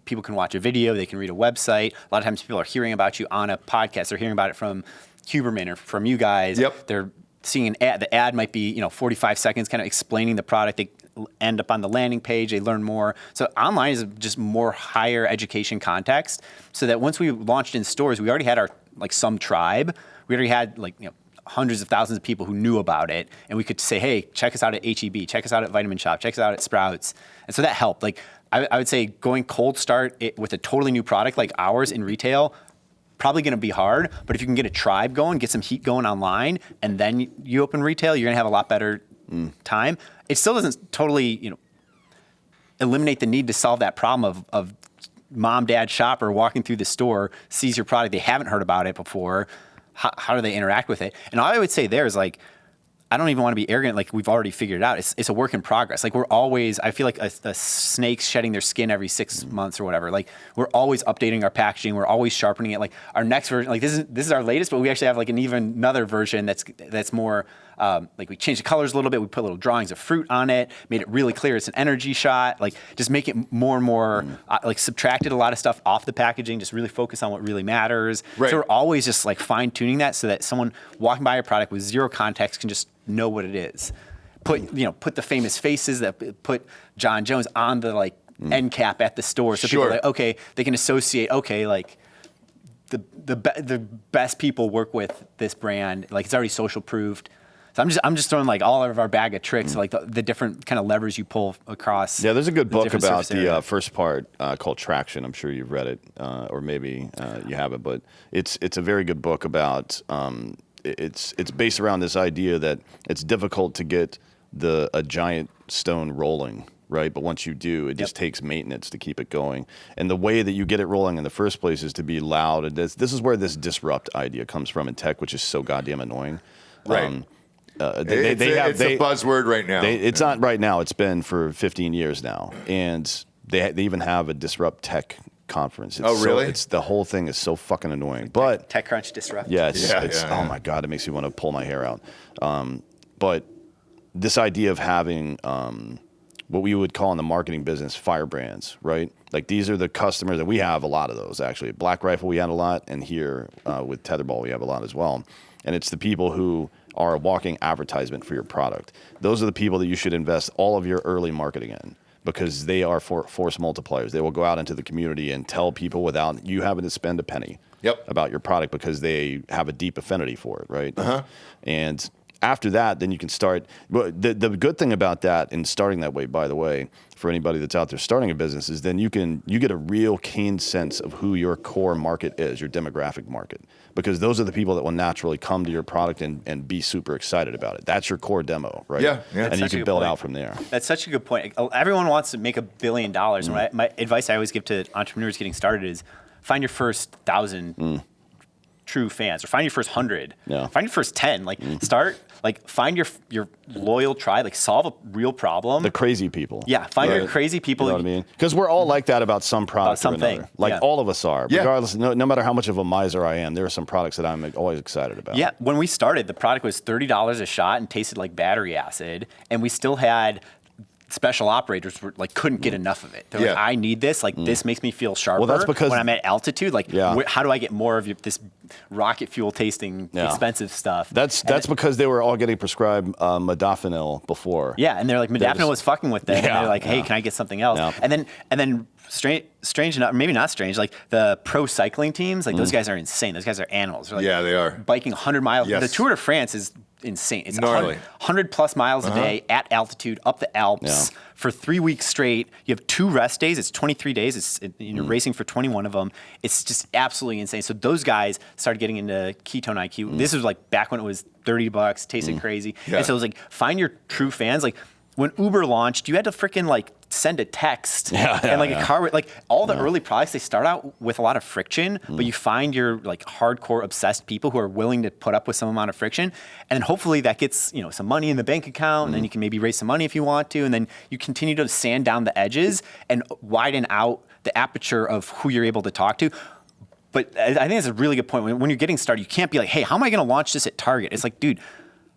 people can watch a video, they can read a website. A lot of times people are hearing about you on a podcast. They're hearing about it from Huberman or from you guys. Yep. They're seeing an ad. The ad might be, 45 seconds kind of explaining the product. They end up on the landing page. They learn more. So online is just more higher education context so that once we launched in stores, we already had our, some tribe. We already had hundreds of thousands of people who knew about it. And we could say, hey, check us out at H-E-B, check us out at Vitamin Shop, check us out at Sprouts. And so that helped. I would say going cold start with a totally new product like ours in retail, probably going to be hard. But if you can get a tribe going, get some heat going online, and then you open retail, you're going to have a lot better time. It still doesn't totally, eliminate the need to solve that problem of mom, dad, shopper walking through the store, sees your product, they haven't heard about it before. How do they interact with it? And all I would say there is I don't even want to be arrogant. We've already figured it out. It's a work in progress. We're always, I feel like a snake's shedding their skin every 6 months or whatever. We're always updating our packaging. We're always sharpening it. Our next version, this is our latest, but we actually have another version that's more, we changed the colors a little bit. We put little drawings of fruit on it, made it really clear it's an energy shot. Just make it more and more, subtracted a lot of stuff off the packaging, just really focus on what really matters. Right. So we're always just fine tuning that so that someone walking by a product with zero context can just know what it is. Put the famous faces that put John Jones on the end cap at the store, so people are okay, they can associate. Okay, the best people work with this brand. It's already social proofed. So I'm just throwing all of our bag of tricks, the different kind of levers you pull across. Yeah, there's a good book about the first part called Traction. I'm sure you've read it, or maybe you haven't, but it's a very good book about. It's based around this idea that it's difficult to get a giant stone rolling, right? But once you do, it just takes maintenance to keep it going. And the way that you get it rolling in the first place is to be loud. And this is where this disrupt idea comes from in tech, which is so goddamn annoying. Right. It's a buzzword right now. It's not right now. It's been for 15 years now. And they even have a disrupt tech conference. Really? The whole thing is so fucking annoying. But TechCrunch disrupt. Yeah, oh my God, it makes me want to pull my hair out. But this idea of having what we would call in the marketing business fire brands, right? These are the customers, and we have a lot of those actually. Black Rifle we had a lot, and here with Tetherball we have a lot as well. And it's the people who are a walking advertisement for your product. Those are the people that you should invest all of your early marketing in, because they are force multipliers. They will go out into the community and tell people without you having to spend a penny about your product, because they have a deep affinity for it, right? Uh-huh. And after that, then you can start. The good thing about that, and starting that way, by the way, for anybody that's out there starting a business, is then you get a real keen sense of who your core market is, your demographic market, because those are the people that will naturally come to your product and be super excited about it. That's your core demo, right? Yeah. And you can build out from there. That's such a good point. Everyone wants to make $1 billion. My advice I always give to entrepreneurs getting started is find your first 1,000 true fans, or find your first 100. Yeah. Find your first 10. Like start, like find your loyal tribe. Like solve a real problem. The crazy people. Yeah, find your crazy people. You know what I mean? Because we're all like that about some product or something. another. Like Yeah. all of us are. Yeah. Regardless, no matter how much of a miser I am, there are some products that I'm always excited about. Yeah, when we started, the product was $30 a shot and tasted like battery acid, and we still had special operators were like couldn't get enough of it. They're like, Yeah. I need this. Like this makes me feel sharper. Well, that's because- when I'm at altitude. Like, Yeah. how do I get more of this rocket fuel tasting Yeah. expensive stuff? That's because they were all getting prescribed modafinil before. Yeah, and they're like, modafinil was fucking with them. And Yeah, they're like, hey, yeah. can I get something else? Yeah. And then strange enough, maybe not strange, like the pro cycling teams, like those guys are insane. Those guys are animals. They're like Yeah, they are. biking 100 miles. Yes. The Tour de France is insane. It's Gnarly. 100 plus miles a day at altitude up the Alps for 3 weeks straight. You have 2 rest days. It's 23 days. You're racing for 21 of them. It's just absolutely insane. So those guys started getting into ketone IQ. This was like back when it was $30, tasted crazy. Yeah. And so it was like, find your true fans. Like when Uber launched, you had to freaking like send a text and like a car, like all the early products, they start out with a lot of friction, but you find your like hardcore obsessed people who are willing to put up with some amount of friction. And then hopefully that gets, some money in the bank account, and then you can maybe raise some money if you want to. And then you continue to sand down the edges and widen out the aperture of who you're able to talk to. But I think that's a really good point. When you're getting started, you can't be like, hey, how am I going to launch this at Target? It's like, dude,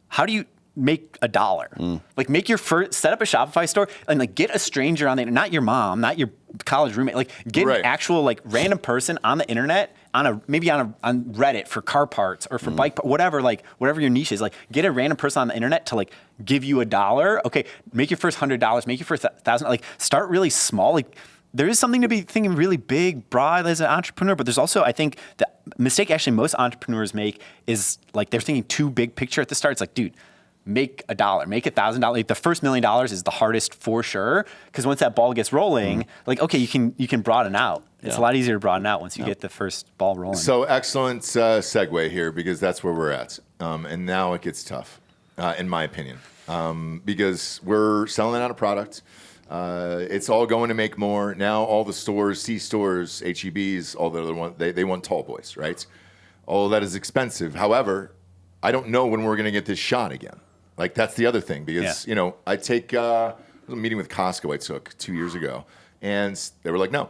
how do you make $1? Like make your first, set up a Shopify store and like get a stranger on there, not your mom, not your college roommate, like get Right. an actual like random person on the internet, on Reddit for car parts or for bike, whatever your niche is, like get a random person on the internet to like give you $1. Okay, make your first $100, make your first $1,000, like start really small. Like there is something to be thinking really big, broad as an entrepreneur, but there's also, I think, the mistake actually most entrepreneurs make is like they're thinking too big picture at the start. It's like, dude, make $1, make $1,000. Like the first $1 million is the hardest for sure, because once that ball gets rolling, like okay, you can broaden out. It's a lot easier to broaden out once you get the first ball rolling. So excellent segue here, because that's where we're at. And now it gets tough, in my opinion, because we're selling out a product. It's all going to make more. Now all the stores, C-stores, HEBs, all the other ones, they want tall boys, right? All of that is expensive. However, I don't know when we're going to get this shot again. Like, that's the other thing, because, I take a meeting with Costco I took 2 years ago, and they were like, no.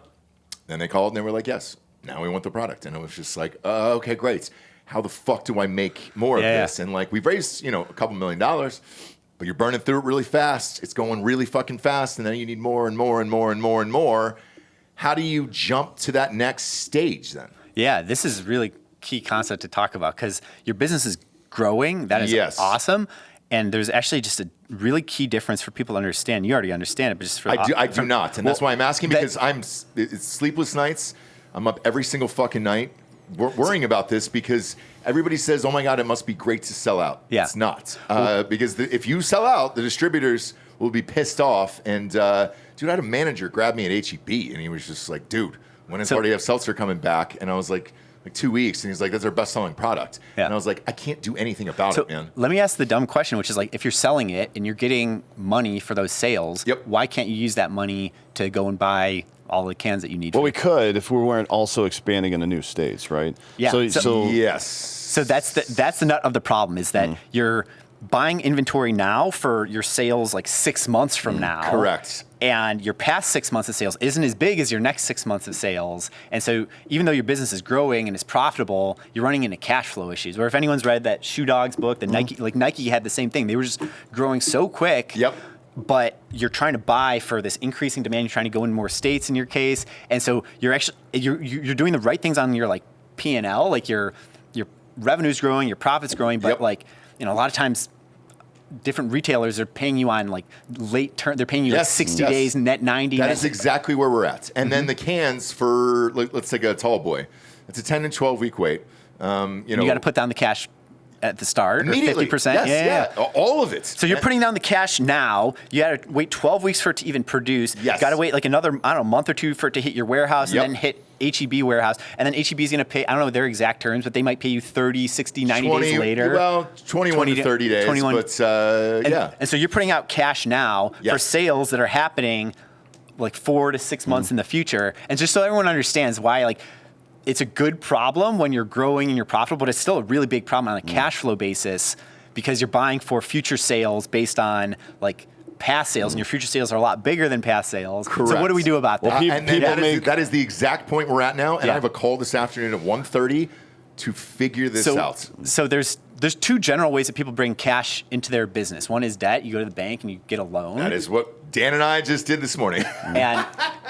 Then they called, and they were like, yes. Now we want the product. And it was just like, okay, great. How the fuck do I make more of this? And, like, we've raised, a couple $1 million, but you're burning through it really fast. It's going really fucking fast, and then you need more and more and more and more and more. How do you jump to that next stage then? Yeah, this is really key concept to talk about, because your business is growing. That is awesome. And there's actually just a really key difference for people to understand. You already understand it, but just for I do not, and that's why I'm asking, because it's sleepless nights. I'm up every single fucking night worrying about this, because everybody says, "Oh my God, it must be great to sell out." Yeah. It's not, because if you sell out, the distributors will be pissed off. And dude, I had a manager grab me at HEB, and he was just like, "Dude, when is Party F Seltzer coming back?" And I was like 2 weeks, and he's like, "That's our best-selling product." Yeah. And I was like, "I can't do anything about it, man." Let me ask the dumb question, which is like, if you're selling it and you're getting money for those sales, why can't you use that money to go and buy all the cans that you need? Well, we could if we weren't also expanding into new states, right? Yeah. So yes. So that's the nut of the problem, is that you're buying inventory now for your sales like 6 months from now. Correct. And your past 6 months of sales isn't as big as your next 6 months of sales. And so even though your business is growing and is profitable, you're running into cash flow issues. Where if anyone's read that Shoe Dog's book, the Nike had the same thing. They were just growing so quick. Yep. But you're trying to buy for this increasing demand. You're trying to go in more states in your case. And so you're actually, you're doing the right things on your like P&L, like your revenue's growing, your profit's growing, but like, a lot of times different retailers are paying you on like late term. They're paying you like 60 days, net 90. That is exactly where we're at. And then the cans for, let's take a tall boy. It's a 10 and 12 week wait. You got to put down the cash at the start, or immediately. 50%. Yes, yeah, all of it. So you're putting down the cash now. You got to wait 12 weeks for it to even produce. Yes. Got to wait like another, month or two for it to hit your warehouse, and then hit HEB warehouse. And then HEB is going to pay, I don't know their exact terms, but they might pay you 30, 60, 90 days later. Well, 21 to 30 days. 21. But And so you're putting out cash now for sales that are happening like 4 to 6 months in the future. And just so everyone understands why, like, it's a good problem when you're growing and you're profitable, but it's still a really big problem on a cash flow basis because you're buying for future sales based on like past sales, and your future sales are a lot bigger than past sales. Correct. So what do we do about that? And that is the exact point we're at now, and I have a call this afternoon at 1:30 to figure this out. So there's two general ways that people bring cash into their business. One is debt. You go to the bank and you get a loan. That is what Dan and I just did this morning.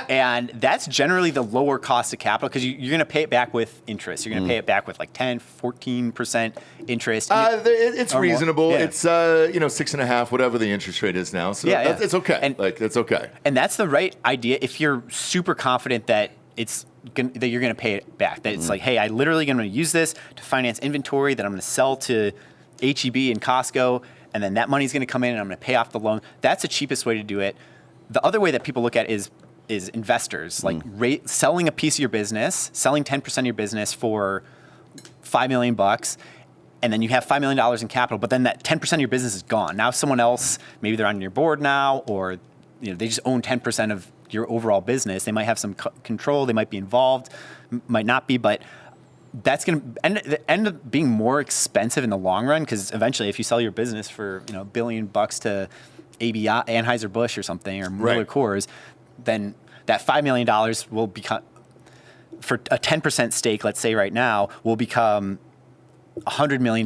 And that's generally the lower cost of capital because you're going to pay it back with interest. You're going to pay it back with like 10, 14% interest. It's reasonable. Yeah. It's 6.5, whatever the interest rate is now. So it's okay. It's okay. And that's the right idea if you're super confident that that you're going to pay it back. That it's like, hey, I literally going to use this to finance inventory that I'm going to sell to H-E-B and Costco, and then that money's going to come in and I'm going to pay off the loan. That's the cheapest way to do it. The other way that people look at is investors, like selling a piece of your business, selling 10% of your business for $5 million, and then you have $5 million in capital, but then that 10% of your business is gone. Now someone else, maybe they're on your board now, or they just own 10% of your overall business. They might have some control. They might be involved, might not be, but that's going to end up being more expensive in the long run because eventually, if you sell your business for $1 billion to ABI, Anheuser-Busch or something, or Miller Coors, then that $5 million will become, for a 10% stake, let's say right now, will become $100 million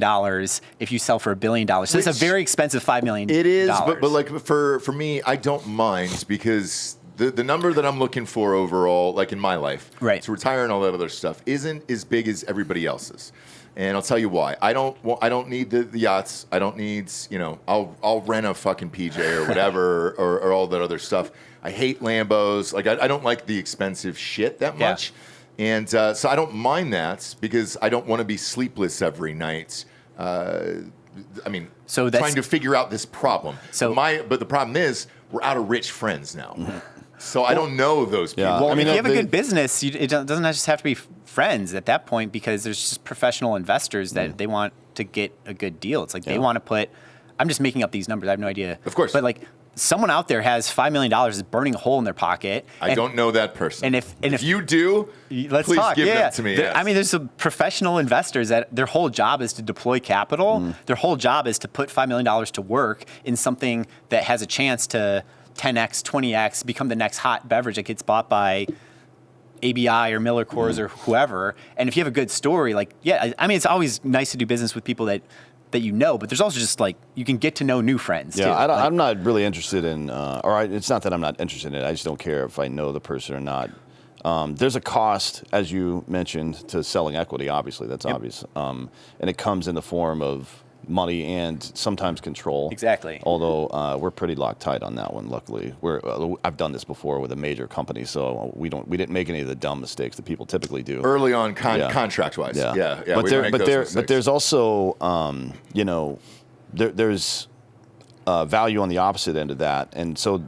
if you sell for $1 billion. So it's a very expensive $5 million. It is, but like for me, I don't mind because the number that I'm looking for overall, like in my life, to retire and all that other stuff, isn't as big as everybody else's. And I'll tell you why. I don't need the yachts. I don't need, I'll rent a fucking PJ or whatever or all that other stuff. I hate Lambos. Like I don't like the expensive shit that much. And so I don't mind that because I don't want to be sleepless every night. Trying to figure out this problem. But the problem is we're out of rich friends now. So I don't know those people. Well, if you have a good business, it doesn't just have to be friends at that point because there's just professional investors that they want to get a good deal. It's like they want to put, I'm just making up these numbers. I have no idea. Of course. But like someone out there has $5 million is burning a hole in their pocket. I don't know that person. And if you do, let's please talk. give them to me. There's some professional investors that their whole job is to deploy capital. Their whole job is to put $5 million to work in something that has a chance to 10x, 20x, become the next hot beverage that gets bought by ABI or Miller Coors or whoever. And if you have a good story, it's always nice to do business with people that you know, but there's also just like, you can get to know new friends too. I'm not really interested in, it's not that I'm not interested in it, I just don't care if I know the person or not. There's a cost, as you mentioned, to selling equity, obviously, that's obvious. And it comes in the form of money and sometimes control. Exactly. Although we're pretty Loctite on that one. Luckily, I've done this before with a major company, so we didn't make any of the dumb mistakes that people typically do early on, contract wise. Yeah. But there's also there's value on the opposite end of that, and so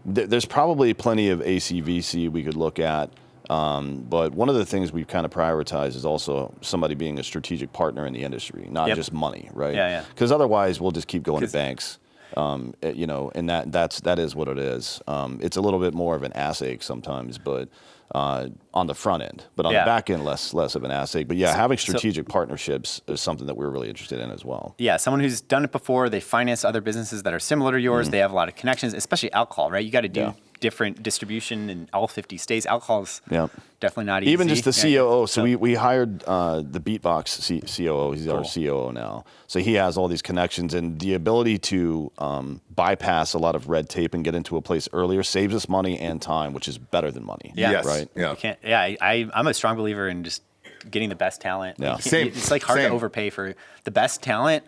there's probably plenty of ACVC we could look at. But one of the things we've kind of prioritized is also somebody being a strategic partner in the industry, not just money, right? Yeah. Because otherwise we'll just keep going to banks, and that is what it is. It's a little bit more of an ass ache sometimes, but on the front end, but on the back end, less of an ass ache. But having strategic partnerships is something that we're really interested in as well. Yeah, someone who's done it before, they finance other businesses that are similar to yours. They have a lot of connections, especially alcohol, right? You got to do different distribution in all 50 states. Alcohol's definitely not easy. Even just the COO. So we hired the Beatbox COO. He's our COO now. So he has all these connections, and the ability to bypass a lot of red tape and get into a place earlier saves us money and time, which is better than money. Right? I'm a strong believer in just getting the best talent. Same. It's like hard to overpay for the best talent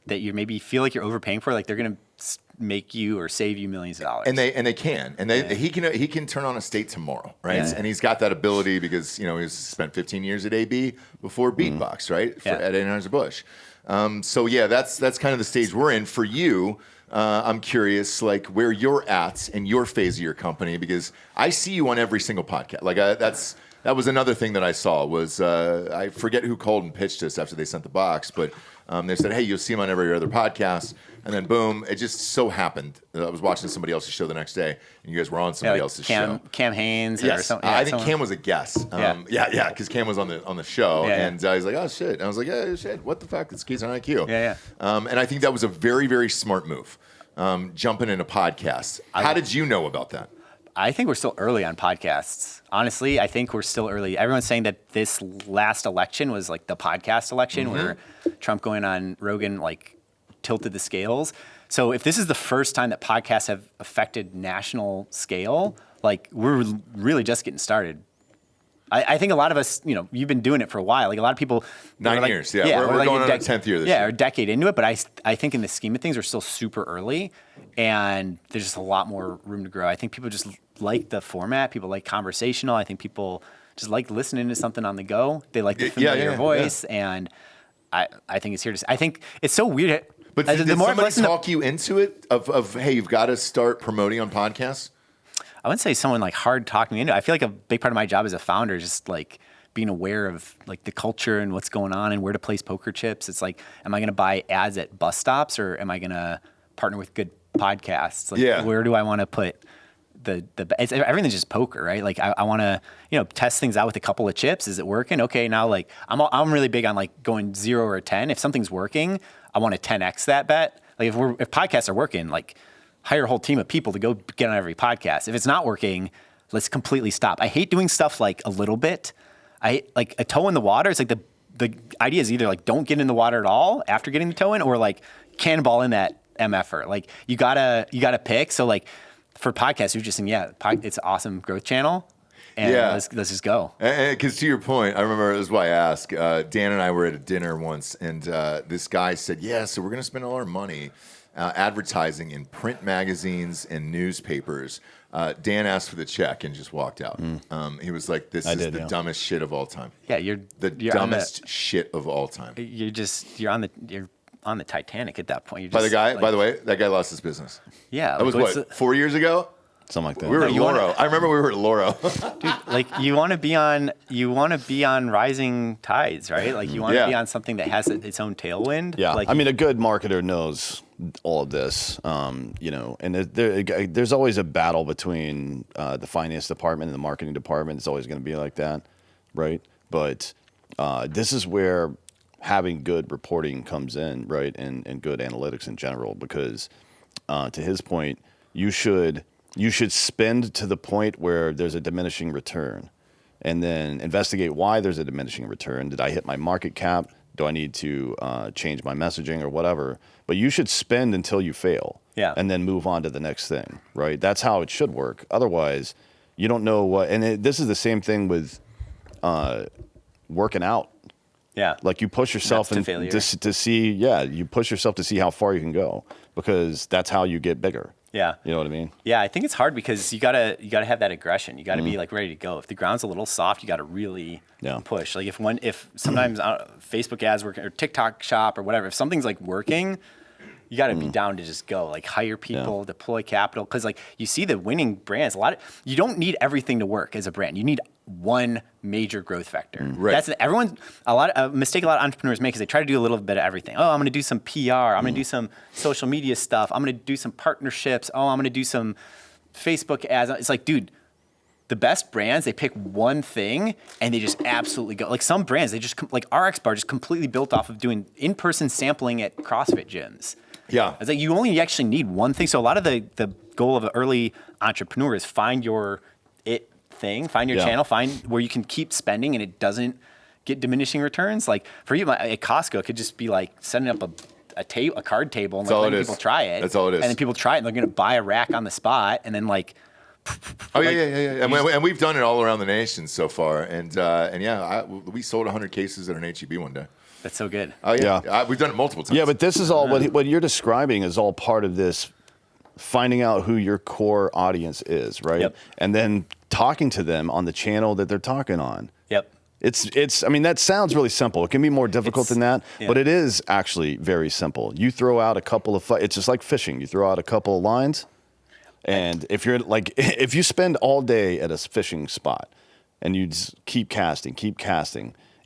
that you maybe feel like you're overpaying for. Like they're going to make you or save you millions of dollars. And they can. He can turn on a state tomorrow, right? And he's got that ability because he's spent 15 years at AB before Beatbox, right? At Anheuser-Busch. That's kind of the stage we're in. For you, I'm curious, like where you're at in your phase of your company, because I see you on every single podcast. Like that was another thing that I saw was I forget who called and pitched us after they sent the box, but they said, hey, you'll see him on every other podcast. And then boom, it just so happened that I was watching somebody else's show the next day, and you guys were on somebody else's show. Cam Haynes or Yes, something. I think Cam was a guest. Yeah, because Cam was on the show, and he's like, "Oh shit!" And I was like, "Yeah, shit. What the fuck? It's Keys on IQ." Yeah. And I think that was a very, very smart move, jumping into podcasts. How did you know about that? I think we're still early on podcasts. Honestly, I think we're still early. Everyone's saying that this last election was like the podcast election where Trump going on Rogan like tilted the scales. So if this is the first time that podcasts have affected national scale, like we're really just getting started. I think a lot of us, you've been doing it for a while. Like a lot of people, 9 years, we're like going on our 10th year this year. Yeah, or a decade into it. But I think in the scheme of things, we're still super early, and there's just a lot more room to grow. I think people just like the format. People like conversational. I think people just like listening to something on the go. They like the familiar voice, and I think it's here to. I think it's so weird. But did somebody talk you into it? Of hey, you've got to start promoting on podcasts. I wouldn't say someone like hard talking me into it. I feel like a big part of my job as a founder is just like being aware of like the culture and what's going on and where to place poker chips. It's like, am I going to buy ads at bus stops or am I going to partner with good podcasts? Like, where do I want to put everything's just poker, right? Like I want to, test things out with a couple of chips. Is it working? Okay. Now like I'm really big on like going 0 or 10. If something's working, I want to 10X that bet. Like if podcasts are working, like hire a whole team of people to go get on every podcast. If it's not working, let's completely stop. I hate doing stuff like a little bit. I like a toe in the water. It's like the idea is either like don't get in the water at all after getting the toe in, or like cannonball in that MFer. Like you gotta pick. So like for podcasts, you're just saying, it's an awesome growth channel. And let's just go. Because to your point, I remember this is why I asked. Dan and I were at a dinner once, and this guy said, so we're going to spend all our money advertising in print magazines and newspapers. Dan asked for the check and just walked out. He was like, "This is the dumbest shit of all time." Yeah, you're dumbest shit of all time. You're on the Titanic at that point. By the way, that guy lost his business. Yeah, that was 4 years ago. Something like that. We were at Loro. I remember we were at Loro. Dude, like you want to be on rising tides, right? Like you want to be on something that has its own tailwind. Yeah, like, I mean, a good marketer knows all of this, and there's always a battle between the finance department and the marketing department. It's always going to be like that, right? But this is where having good reporting comes in, right, and good analytics in general, because to his point, you should spend to the point where there's a diminishing return, and then investigate why there's a diminishing return. Did I hit my market cap? Do I need to change my messaging or whatever? But you should spend until you fail, and then move on to the next thing, right? That's how it should work. Otherwise, you don't know what. And this is the same thing with working out. Yeah, like you push yourself to see. Yeah, you push yourself to see how far you can go, because that's how you get bigger. Yeah. You know what I mean? Yeah, I think it's hard because you gotta have that aggression. You gotta be like ready to go. If the ground's a little soft, you gotta really push. Like if sometimes Facebook ads work or TikTok shop or whatever, if something's like working, you gotta be down to just go. Like hire people, deploy capital, because like you see the winning brands. You don't need everything to work as a brand. You need one major growth vector. Right. That's a mistake a lot of entrepreneurs make is they try to do a little bit of everything. Oh, I'm going to do some PR. I'm going to do some social media stuff. I'm going to do some partnerships. Oh, I'm going to do some Facebook ads. It's like, dude, the best brands, they pick one thing and they just absolutely go. Like some brands, they just like RX Bar just completely built off of doing in-person sampling at CrossFit gyms. Yeah. It's like you only actually need one thing. So a lot of the goal of an early entrepreneur is find your thing, find your channel, find where you can keep spending and it doesn't get diminishing returns. Like for you at Costco, it could just be like setting up a card table and letting people try it. That's all it is. And then people try it and they're going to buy a rack on the spot and then like. And we've done it all around the nation so far. And we sold 100 cases at an HEB one day. That's so good. Oh yeah. We've done it multiple times. Yeah, but this is all what you're describing is all part of this finding out who your core audience is, right? Yep. And then talking to them on the channel that they're talking on. Yep. I mean, that sounds really simple. It can be more difficult than that, but it is actually very simple. You throw out a couple of, it's just like fishing. You throw out a couple of lines, and if you spend all day at a fishing spot and you just keep casting,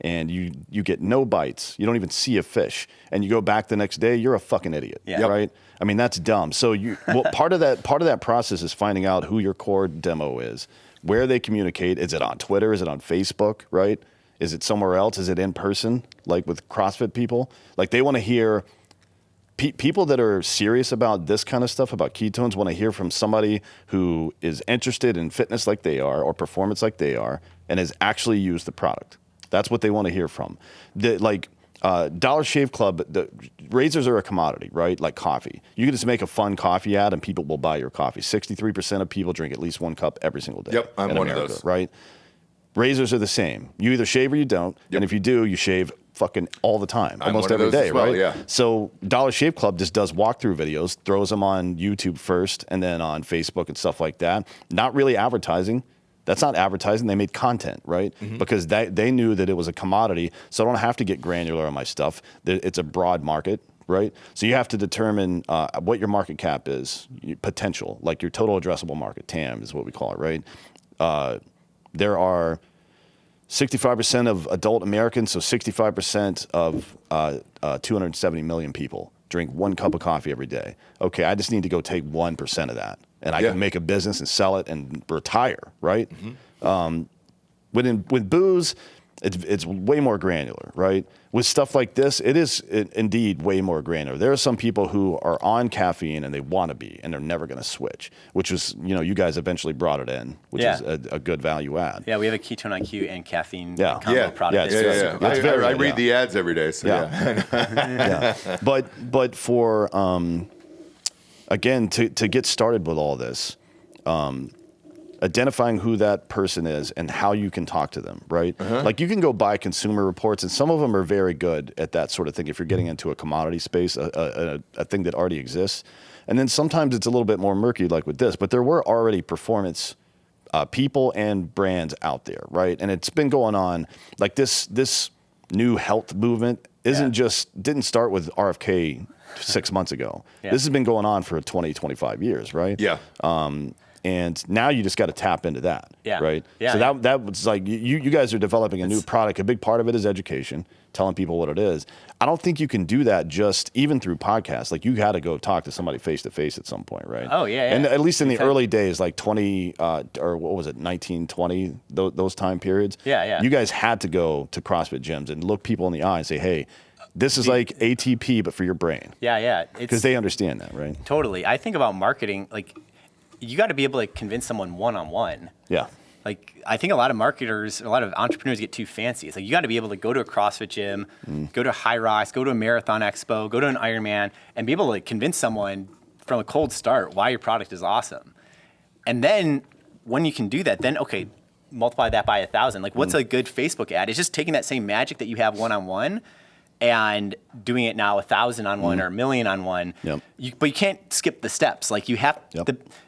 and you get no bites, you don't even see a fish, and you go back the next day, you're a fucking idiot, right? I mean, that's dumb. So part of that process is finding out who your core demo is, where they communicate. Is it on Twitter? Is it on Facebook? Right? Is it somewhere else? Is it in person? Like with CrossFit people, like they want to hear. People that are serious about this kind of stuff, about ketones, want to hear from somebody who is interested in fitness like they are or performance like they are and has actually used the product. That's what they want to hear from. Dollar Shave Club, the razors are a commodity, right? Like coffee. You can just make a fun coffee ad and people will buy your coffee. 63% of people drink at least 1 cup every single day. Yep, I'm in one America, of those. Right? Razors are the same. You either shave or you don't. Yep. And if you do, you shave fucking all the time, I'm almost one of every those day, as well, right? yeah. So Dollar Shave Club just does walkthrough videos, throws them on YouTube first and then on Facebook and stuff like that. Not really advertising. That's not advertising. They made content, right? Because they knew that it was a commodity, so I don't have to get granular on my stuff. It's a broad market, right? So you have to determine what your market cap is, potential, like your total addressable market, TAM is what we call it, right? There are 65% of adult Americans, so 65% of 270 million people drink 1 cup of coffee every day. Okay, I just need to go take 1% of that, and I can make a business and sell it and retire, right? With booze, it's way more granular, right? With stuff like this, it is indeed way more granular. There are some people who are on caffeine and they want to be, and they're never going to switch, which was, you guys eventually brought it in, which is a good value add. Yeah, we have a ketone IQ and caffeine Yeah. combo product. I read the ads every day, so yeah. But for, again, to get started with all this, identifying who that person is and how you can talk to them, right? Like you can go buy consumer reports, and some of them are very good at that sort of thing if you're getting into a commodity space, a thing that already exists. And then sometimes it's a little bit more murky like with this, but there were already performance people and brands out there, right? And it's been going on, like this new health movement didn't start with RFK 6 months ago. This has been going on for 20, 25 years, right? Yeah. And now you just got to tap into that, right? Yeah, so that was like, you guys are developing a new product. A big part of it is education, telling people what it is. I don't think you can do that just even through podcasts. Like you got to go talk to somebody face to face at some point, right? Oh, yeah. And at least in the early days, like 20, or what was it, 1920, those time periods. Yeah. You guys had to go to CrossFit gyms and look people in the eye and say, hey, this is like ATP, but for your brain. Yeah. Because they understand that, right? Totally. I think about marketing, like, you got to be able to convince someone one-on-one. Yeah. Like, I think a lot of marketers, a lot of entrepreneurs get too fancy. It's like, you got to be able to go to a CrossFit gym, go to High Rocks, go to a Marathon Expo, go to an Ironman, and be able to like, convince someone from a cold start why your product is awesome. And then when you can do that, then, okay, multiply that by 1,000. Like, what's a good Facebook ad? It's just taking that same magic that you have one-on-one and doing it now 1,000 on one or 1,000,000 on one. Yep. But you can't skip the steps. Like you have,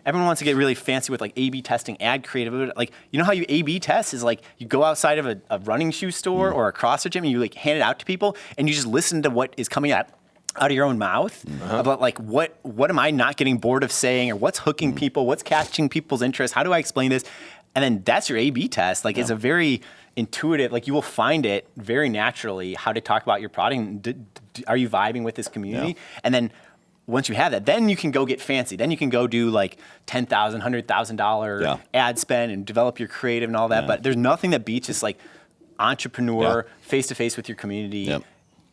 everyone wants to get really fancy with like A/B testing, ad creative. Like, you know how you A/B test is like you go outside of a running shoe store or a CrossFit gym and you like hand it out to people and you just listen to what is coming out of your own mouth about like what am I not getting bored of saying, or what's hooking people, what's catching people's interest, how do I explain this? And then that's your A/B test. Like it's a very intuitive, like you will find it very naturally how to talk about your product. Are you vibing with this community? And then once you have that, then you can go get fancy. Then you can go do like $10,000, $100,000 ad spend and develop your creative and all that. But there's nothing that beats just like entrepreneur face to face with your community.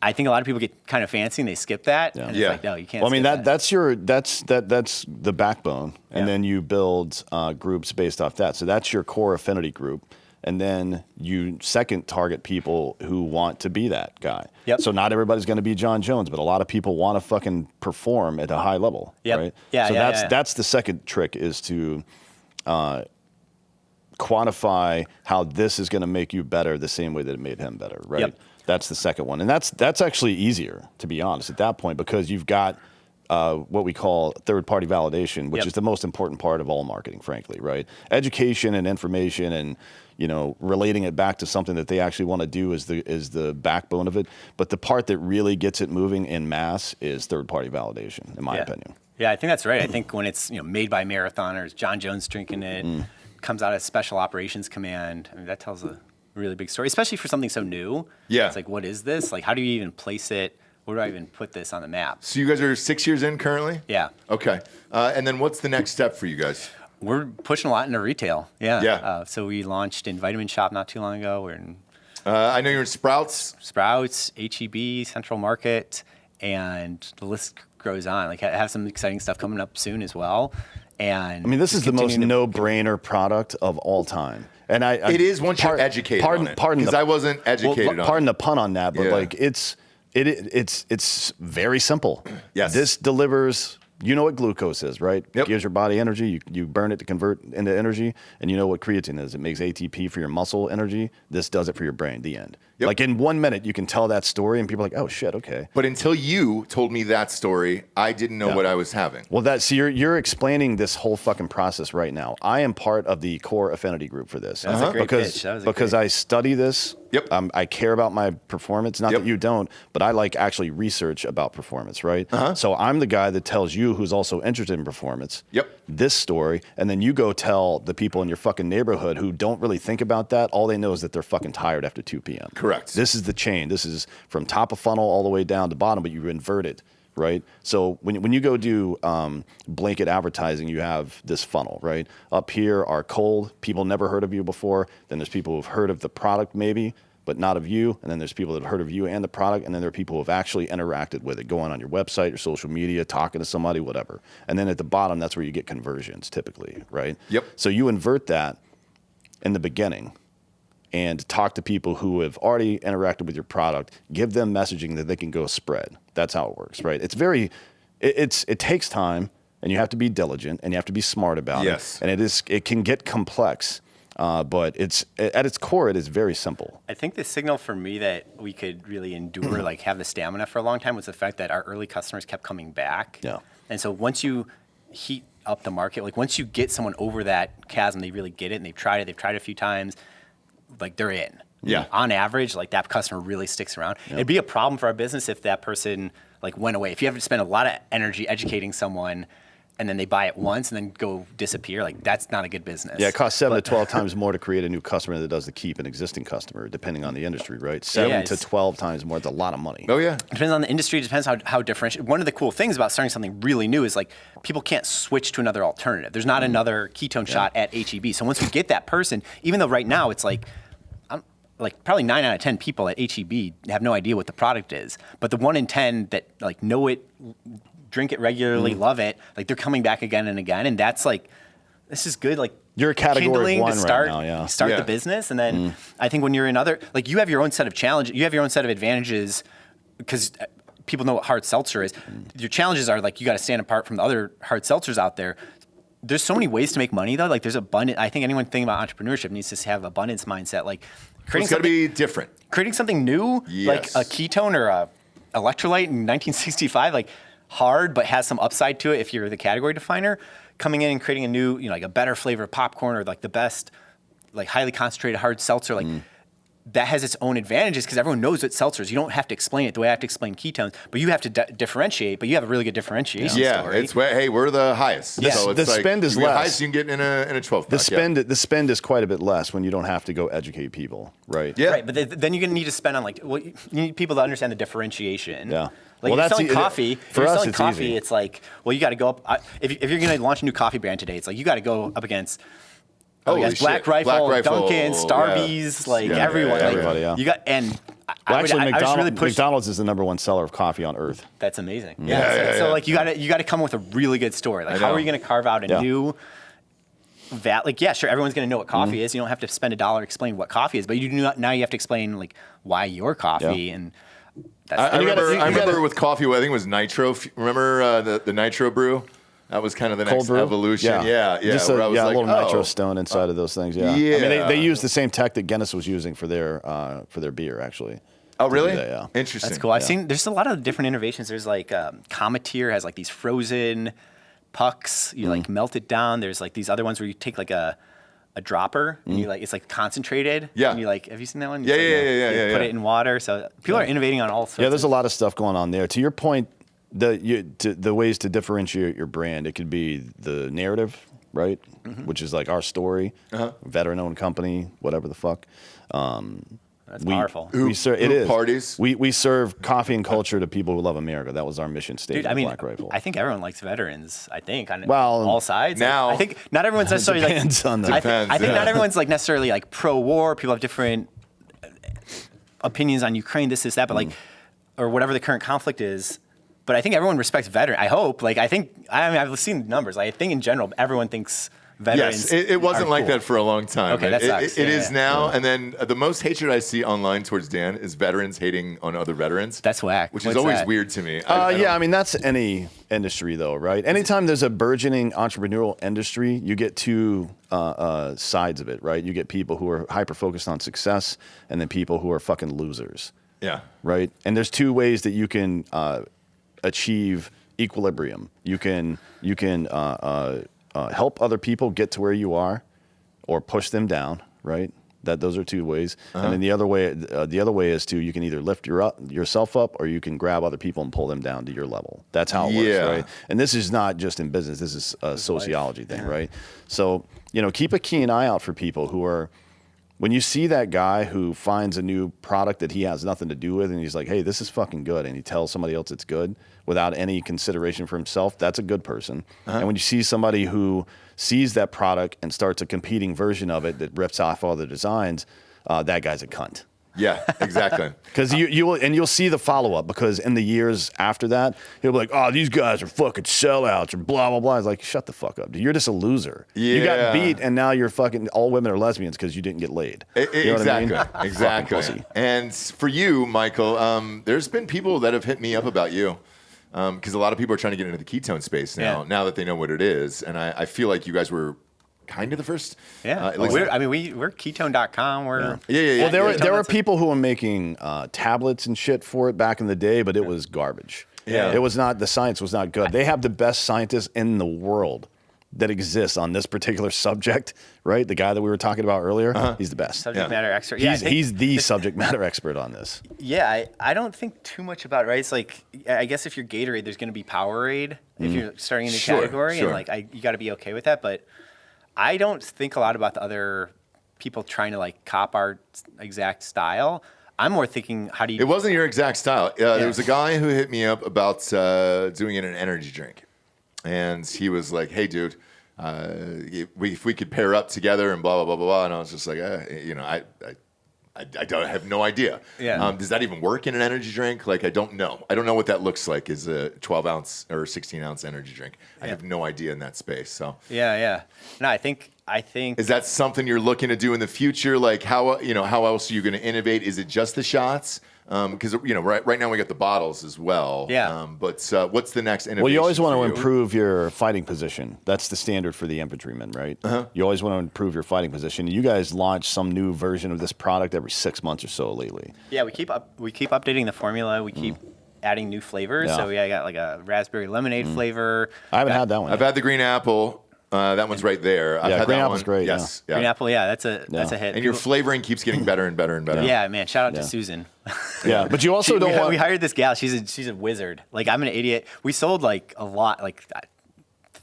I think a lot of people get kind of fancy and they skip that. And it's like, no, you can't. Well, I mean, skip that's the backbone, and then you build groups based off that. So that's your core affinity group, and then you second target people who want to be that guy. So not everybody's going to be John Jones, but a lot of people want to fucking perform at a high level, right? So that's the second trick, is to quantify how this is going to make you better the same way that it made him better, right? That's the second one. And that's actually easier, to be honest, at that point, because you've got what we call third-party validation, which is the most important part of all marketing, frankly, right? Education and information and, relating it back to something that they actually want to do is the backbone of it. But the part that really gets it moving in mass is third-party validation, in my opinion. Yeah, I think that's right. I think when it's made by marathoners, John Jones drinking it, comes out of Special Operations Command, I mean, that tells a really big story, especially for something so new. Yeah. It's like, what is this? Like, how do you even place it? Where do I even put this on the map? So you guys are 6 years in currently? Yeah. Okay. And then what's the next step for you guys? We're pushing a lot into retail. Yeah. Yeah. So we launched in Vitamin Shop not too long ago. We're in I know you're in Sprouts. Sprouts, HEB, Central Market, and the list grows on. Like, I have some exciting stuff coming up soon as well. And I mean, this is the most continuing to- no-brainer product of all time. And It is once you're educated on it. Pardon Because I wasn't educated on it. Pardon the pun on that, but Yeah. like it's very simple. Yes. This delivers. You know what glucose is, right? Yep. It gives your body energy. You burn it to convert into energy, and you know what creatine is. It makes ATP for your muscle energy. This does it for your brain. The end. Yep. Like in 1 minute, you can tell that story, and people are like, "Oh shit, okay." But until you told me that story, I didn't know what I was having. Well, so you're explaining this whole fucking process right now. I am part of the core affinity group for this. That was a great pitch. That was a because great- I study this. Yep. I care about my performance. Not Yep. that you don't, but I like actually research about performance, right? So I'm the guy that tells you who's also interested in performance. Yep. This story, and then you go tell the people in your fucking neighborhood who don't really think about that. All they know is that they're fucking tired after 2 p.m. Correct. This is the chain. This is from top of funnel all the way down to bottom, but you invert it, right? So when you go do blanket advertising, you have this funnel, right? Up here are cold, people never heard of you before. Then there's people who've heard of the product maybe, but not of you. And then there's people that have heard of you and the product. And then there are people who have actually interacted with it, going on your website or social media, talking to somebody, whatever. And then at the bottom, that's where you get conversions typically, right? Yep. So you invert that in the beginning and talk to people who have already interacted with your product, give them messaging that they can go spread. That's how it works, right? It takes time, and you have to be diligent, and you have to be smart about Yes. it. And it can get complex, but at its core, it is very simple. I think the signal for me that we could really endure, like have the stamina for a long time, was the fact that our early customers kept coming back. Yeah. And so once you heat up the market, like once you get someone over that chasm, they really get it, and they've tried it a few times, like they're in. Yeah. On average, like that customer really sticks around. It'd be a problem for our business if that person like went away. If you have to spend a lot of energy educating someone, and then they buy it once and then go disappear, like that's not a good business. Yeah, it costs 7 to 12 times more to create a new customer than it does to keep an existing customer, depending on the industry, right? 7 to 12 times more. That's a lot of money. Oh, yeah. It depends on the industry. It depends how different. One of the cool things about starting something really new is like people can't switch to another alternative. There's not another ketone shot at HEB. So once we get that person, even though right now it's like probably 9 out of 10 people at HEB have no idea what the product is, but the 1 in 10 that like know it, drink it regularly, love it, like they're coming back again and again, and that's like, this is good. Like You're a category kindling one to start, right now, yeah. start Yeah. the business, and then I think when you're in other, like you have your own set of challenges, you have your own set of advantages, because people know what hard seltzer is. Your challenges are like you got to stand apart from the other hard seltzers out there. There's so many ways to make money though. Like there's abundant. I think anyone thinking about entrepreneurship needs to have abundance mindset. Like creating It's got to be different. creating something new, like a Yes. ketone or a electrolyte in 1965, like hard but has some upside to it if you're the category definer. Coming in and creating a new, like a better flavor of popcorn or like the best, like highly concentrated hard seltzer, like that has its own advantages because everyone knows what seltzers. You don't have to explain it the way I have to explain ketones, but you have to differentiate. But you have a really good differentiation Yeah, story. it's hey, we're the highest. Yeah. So The it's like, spend is you get less. highest you can get in a 12 The spend is quite a bit less when you don't have to go educate people, right? Yeah. Right, but then you're gonna need to spend on like, well, you need people to understand the differentiation. Yeah. Like Well, if you're that's selling coffee. for If you're us, selling it's coffee, easy. it's like, well, you got to go up. If you're gonna launch a new coffee brand today, it's like you got to go up against. Holy Black shit. Rifle, Black Rifle, Dunkin', yeah. Starbucks, like Yeah, everyone. yeah, like, everybody, yeah. You got and. Well, actually, I was really McDonald's is the number one seller of coffee on earth. That's amazing. Yeah, So yeah. like you got to come with a really good story. Like I how know. are you going to carve out a Yeah. new like yeah, sure, everyone's going to know what coffee is. You don't have to spend $1 explain what coffee is, but you do not, now you have to explain like why your coffee Yeah. and that's I you gotta- remember, you I remember gotta- with coffee, I think it was Nitro. Remember the Nitro brew? That was kind of the Cold next brew? evolution. Yeah. Just where I a, was like, little oh. nitro stone inside of those things. Yeah. I Yeah. mean, they use the same tech that Guinness was using for their beer, actually. Oh, really? To do that, yeah. Interesting. That's cool. I've seen there's a lot of different innovations. There's like Cometeer has like these frozen pucks. You like melt it down. There's like these other ones where you take like a dropper and you like it's like concentrated. Yeah. And you like have you seen that one? Yeah, It's like, yeah, you put yeah. it in water. So people are innovating on all sorts. Yeah, there's a lot of stuff going on there. To your point, the ways to differentiate your brand, it could be the narrative right? Which is like our story, veteran-owned company, whatever the fuck. That's powerful. Parties? We serve coffee and culture to people who love America. That was our mission statement. Dude, I mean, Black Rifle. I think everyone likes veterans. I think on Well, all sides. now- I think not everyone's necessarily depends like. on the- I think Depends, not yeah. everyone's like necessarily like pro-war. People have different opinions on Ukraine, this, that, but like, or whatever the current conflict is. But I think everyone respects veterans. I hope. Like, I mean, I've seen the numbers. Like, I think in general, everyone thinks veterans. Yes, it wasn't are like cool. that for a long time. Okay, that sucks. It Yeah, is yeah. now. And then the most hatred I see online towards Dan is veterans hating on other veterans. That's whack. Which What's is always that? weird to me. I mean, that's any industry, though, right? Anytime there's a burgeoning entrepreneurial industry, you get two sides of it, right? You get people who are hyper-focused on success and then people who are fucking losers, Yeah. right? And there's two ways that you can achieve equilibrium. You can help other people get to where you are or push them down, right? Those are two ways. And then the other way is you can either lift yourself up or you can grab other people and pull them down to your level. That's how it Yeah. works, right? And this is not just in business. This is a sociology thing, right? So, keep a keen eye out for people who are, when you see that guy who finds a new product that he has nothing to do with and he's like, hey, this is fucking good, and he tells somebody else it's good without any consideration for himself, that's a good person. And when you see somebody who sees that product and starts a competing version of it that rips off all the designs, that guy's a cunt. Yeah, exactly. Because you'll see the follow-up, because in the years after that, he'll be like, oh, these guys are fucking sellouts or blah, blah, blah. It's like, shut the fuck up, dude. You're just a loser. You got Yeah. beat, and now you're fucking, all women are lesbians because you didn't get laid. You know what I mean? Exactly. Fucking pussy. And for you, Michael, there's been people that have hit me up about you. Because a lot of people are trying to get into the ketone space now that they know what it is. And I feel like you guys were kind of the first. Yeah. at least- we're ketone.com. We're Yeah. Well, there were That's- people who were making tablets and shit for it back in the day, but it was garbage. Yeah. It was not, the science was not good. They have the best scientists in the world that exists on this particular subject, right? The guy that we were talking about earlier, he's the best. subject matter expert. Yeah, I think- He's the subject matter expert on this. Yeah, I don't think too much about it, right? It's like, I guess if you're Gatorade, there's going to be Powerade if you're starting in the Sure, category, sure. and like you got to be okay with that. But I don't think a lot about the other people trying to like cop our exact style. I'm more thinking, how do you? It wasn't your exact style. There was a guy who hit me up about doing it in an energy drink. And he was like, hey, dude, if we could pair up together and blah, blah, blah, blah, blah. And I was just like, I don't have no idea. Yeah. Does that even work in an energy drink? Like, I don't know. I don't know what that looks like as a 12-ounce or 16-ounce energy drink. I have no idea in that space. So Yeah. No, I think. is that something you're looking to do in the future? Like, how else are you going to innovate? Is it just the shots? Because right now we got the bottles as well. Yeah. But what's the next innovation? Well, you always want for to you? improve your fighting position. That's the standard for the infantryman, right? You always want to improve your fighting position. You guys launch some new version of this product every 6 months or so lately. Yeah, we keep updating the formula. We keep adding new flavors. Yeah. So I got like a raspberry lemonade flavor. I haven't had that one I've yet. had the green apple. That one's right there. I've Yeah, had green that apple's one. great, Yes. Green apple, yeah, that's a hit. And your flavoring keeps getting better and better and better. Yeah, man, shout out to Susan. Yeah, but you also don't want... We hired this gal. She's a wizard. Like, I'm an idiot. We sold like a lot, like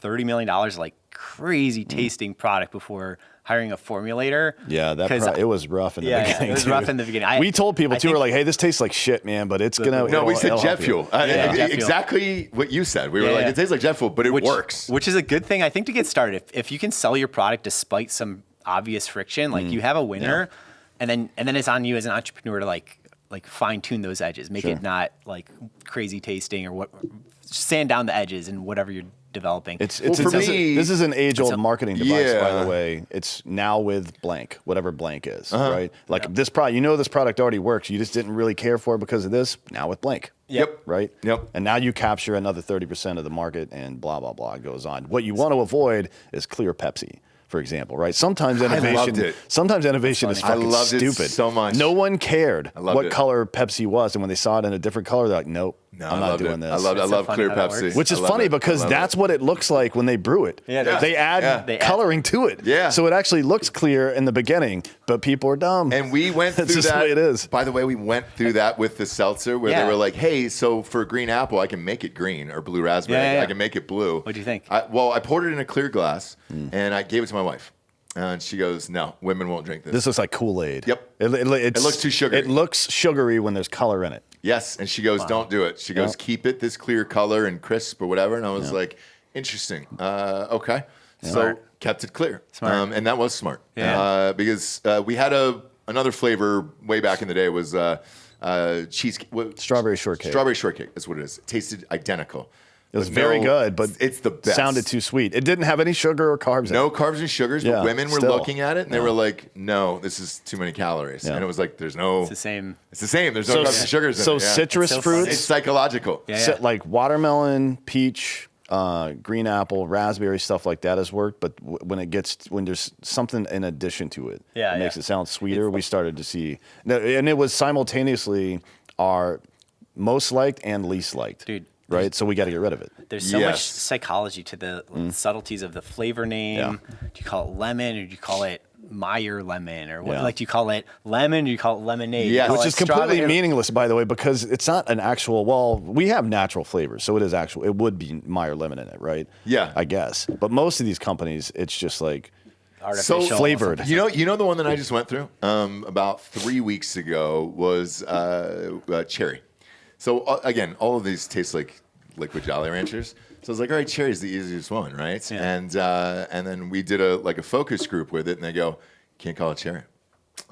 $30 million, like crazy tasting product before hiring a formulator. Yeah, it was rough in the beginning. Yeah, it was too. rough in the beginning. We told people too, we're like, hey, this tastes like shit, man, but it's gonna. No, we said it'll jet help you. fuel. Jet fuel. Exactly what you said. We were like, Yeah. it tastes like jet fuel, but it works. Which is a good thing, I think, to get started. If you can sell your product despite some obvious friction, like you have a winner, and then it's on you as an entrepreneur to like fine tune those edges, make it not like crazy tasting or sand down the edges and whatever you're developing. This for me- is an age-old marketing device, by Yeah. the way. It's now with blank, whatever blank is, right? Like this product, this product already works. You just didn't really care for it because of this. Now with blank. Yep. Right? Yep. And now you capture another 30% of the market and blah, blah, blah goes on. What you want to avoid is clear Pepsi, for example, right? Sometimes loved innovation it. is I fucking loved it stupid. so much. No one cared loved what it. color Pepsi was. And when they saw it in a different color, they're like, nope. No, I'm I not loved doing it. this. I That's so love funny clear how that Pepsi. works. Which is I love funny it. I because love that's it. what it looks like when they brew it. Yeah, they add They add- coloring to it. Yeah. So it actually looks clear in the beginning, but people are dumb. And we went That's through just that. the way it is. By the way, we went through that with the seltzer where they Yeah. were like, hey, so for green apple, I can make it green, or blue raspberry. Yeah. I can make it blue. What'd you think? I poured it in a clear glass and I gave it to my wife. And she goes, no, women won't drink this. This looks like Kool-Aid. Yep. It looks too sugary. It looks sugary when there's color in it. Yes. And she goes, don't do it. She goes, Yeah. keep it this clear color and crisp or whatever. And I was like, interesting. Okay. So Smart. kept it clear. Smart. And that was smart. Yeah. Because we had another flavor way back in the day was cheesecake. Strawberry shortcake. Strawberry shortcake. That's what it is. It tasted identical. It was very good, but it's the best. sounded too sweet. It didn't have any sugar or carbs in No it. carbs and sugars, Yeah, but women were still. looking at it and they were like, no, this is too many calories. Yeah. And it was like, there's no. It's the same. It's the same. There's no carbs and sugars in so it. Yeah. citrus It's so funny. It's fruits, psychological. Yeah. like watermelon, peach, green apple, raspberry, stuff like that has worked. But when there's something in addition to it, Yeah, it makes yeah. it sound sweeter. We started to see, and it was simultaneously our most liked and least liked. Dude. Right? So we got to get rid of it. There's so much Yes. psychology to the subtleties of the flavor name. Yeah. Do you call it lemon, or do you call it Meyer lemon, or what? Yeah. Like, do you call it lemon, or do you call it lemonade? Yeah. You call Which it is completely strawberry- meaningless, by the way, because it's not an actual. Well, we have natural flavors, so it is actual. It would be Meyer lemon in it, right? Yeah. I guess. But most of these companies, it's just like artificial So flavored. something. You know the one that I just went through about 3 weeks ago was cherry. So again, all of these taste like liquid Jolly Ranchers. So I was like, all right, cherry's the easiest one, right? Yeah. And then we did a focus group with it, and they go, can't call it cherry.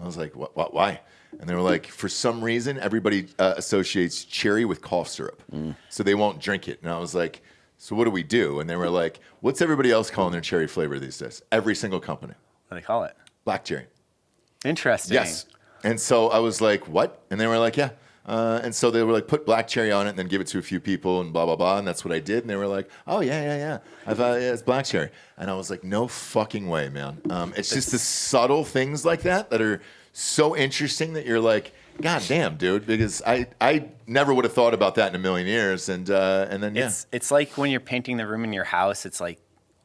I was like, what? Why? And they were like, for some reason, everybody associates cherry with cough syrup, so they won't drink it. And I was like, so what do we do? And they were like, what's everybody else calling their cherry flavor these days? Every single company, What do they call it? black cherry. Interesting. Yes. And so I was like, what? And they were like, yeah. And so they were like, put black cherry on it and then give it to a few people and blah, blah, blah. And that's what I did. And they were like, oh, yeah. Yeah, it's black cherry. And I was like, no fucking way, man. It's just the subtle things like that are so interesting that you're like, God damn, dude, because I never would have thought about that in a million years. And then, yeah. It's like when you're painting the room in your house. It's like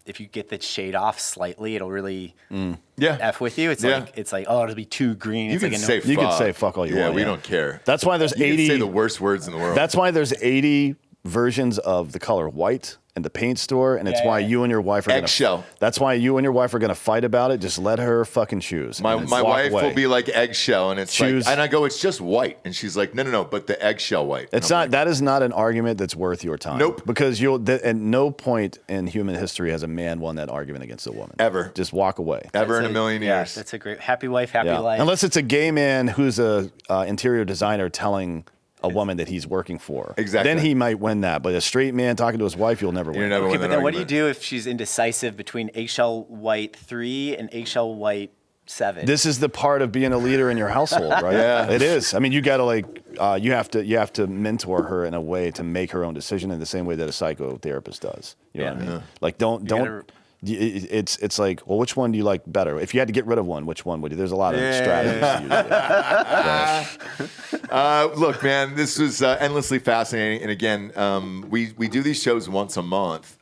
if you get the shade off slightly, it'll really f with you. It's like oh, it'll be too green. You It's can like a say You can fuck. say fuck all you want. Yeah, we don't care. That's why there's You 80. can say the worst words in the world. That's why there's 80 versions of the color white in the paint store, and it's why you and your wife are Eggshell. That's why you and your wife are gonna fight about it. Just let her fucking choose. My and just my walk wife away. will be like eggshell, and it's Choose- like, and I go, it's just white, and she's like, no, but the eggshell white. And It's I'm not. like, That is not an argument that's worth your time. Nope. Because at no point in human history has a man won that argument against a woman. Ever. Just walk away. ever in a million Yeah, years. that's a great happy wife, happy Yeah. life. Unless it's a gay man who's a interior designer telling a woman that he's working for. Exactly. Then he might win that. But a straight man talking to his wife, you'll never win. You're never Okay, win but that then what do you argument. do if she's indecisive between eggshell white 3 and eggshell white 7? This is the part of being a leader in your household, right? Yeah. It is. I mean, you got to you have to mentor her in a way to make her own decision in the same way that a psychotherapist does. You know what I mean? Like don't. gotta- It's like, well, which one do you like better? If you had to get rid of one, which one would you? There's a lot of strategies to use. Yeah. Look, man, this was endlessly fascinating. And again, we do these shows once a month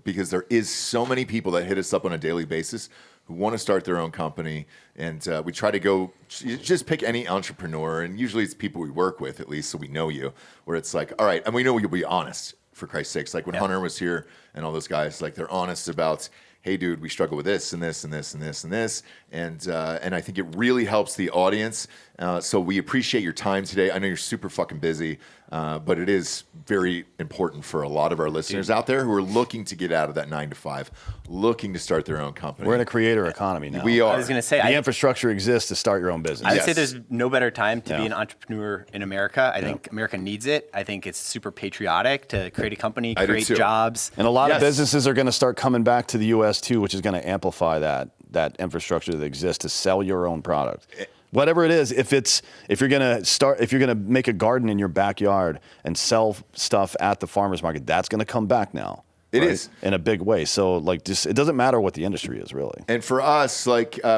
because there is so many people that hit us up on a daily basis who want to start their own company. And we try to go just pick any entrepreneur. And usually it's people we work with, at least, so we know you, where it's like, all right, and we know you'll be honest, for Christ's sakes. Like when Hunter was here and all those guys, like they're honest about, hey, dude, we struggle with this and this and this and this and this. And I think it really helps the audience. So we appreciate your time today. I know you're super fucking busy, but it is very important for a lot of our listeners out there who are looking to get out of that 9 to 5, looking to start their own company. We're in a creator economy now. We are. I was going to say, The infrastructure exists to start your own business. I would Yes. say there's no better time to be Yeah. an entrepreneur in America. I think America needs it. I think it's super patriotic to create a company, I do create too. jobs. And a lot Yes. of businesses are going to start coming back to the U.S. too, which is going to amplify that infrastructure that exists to sell your own product. Whatever it is, if you're going to make a garden in your backyard and sell stuff at the farmers market, that's going to come back now. It It is. is in a big way. So just it doesn't matter what the industry is really. And for us,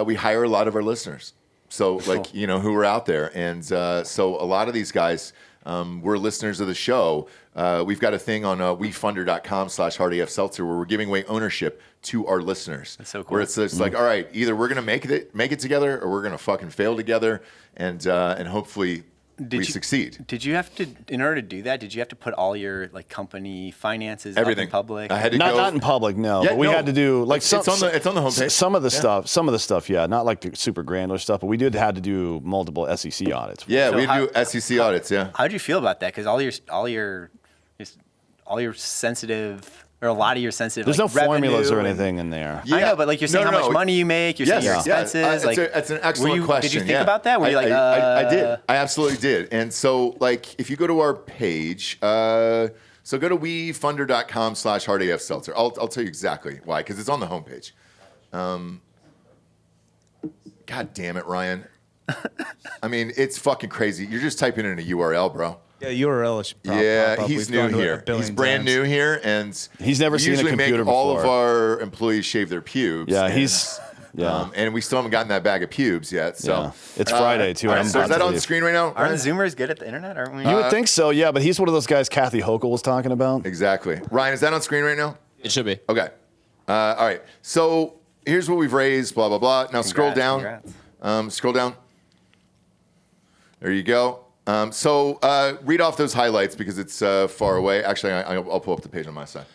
we hire a lot of our listeners. So who are out there. And so a lot of these guys, were listeners of the show, we've got a thing on wefunder.com/hardafseltzer where we're giving away ownership to our listeners. That's so cool. Where it's like, all right, either we're gonna make it together, or we're gonna fucking fail together, and hopefully we succeed. Did you have to, in order to do that, did you have to put all your like company finances Everything up in public? I had to Not in public, no. Yeah, but we no. had to do like It's on the homepage. Some of the stuff, yeah, not like the super granular stuff, but we had to do multiple SEC audits. Yeah, So we how- do SEC audits. Yeah. How did you feel about that? Because all your sensitive, or a lot of your sensitive. There's like, no formulas or revenue and- anything in there. I know, but like you're saying how much money you make, you're saying your expenses. That's an excellent question. Did you think yeah. about that? Were you like, I did. I absolutely did. And so, like, if you go to our page, so go to wefunder.com/hardafseltzer. I'll tell you exactly why, because it's on the homepage. God damn it, Ryan. I mean, it's fucking crazy. You're just typing in a URL, bro. Yeah, URL should pop up. He's We've new gone to it a here. billion He's brand times. new here, and He's never we seen a usually computer make all of before. our employees shave their pubes. Yeah, and, and we still haven't gotten that bag of pubes yet. So Yeah. It's Friday, too, all and I'm so is about that to on the leave. screen right now? aren't Zoomers good at the internet? Aren't we? You would think so, yeah, but he's one of those guys Kathy Hochul was talking about. Exactly. Ryan, is that on screen right now? It should be. Okay. All right. So here's what we've raised. Blah blah blah. Now scroll down. Congrats. Scroll down. There you go. Read off those highlights because it's far away. Actually, I'll pull up the page on my side.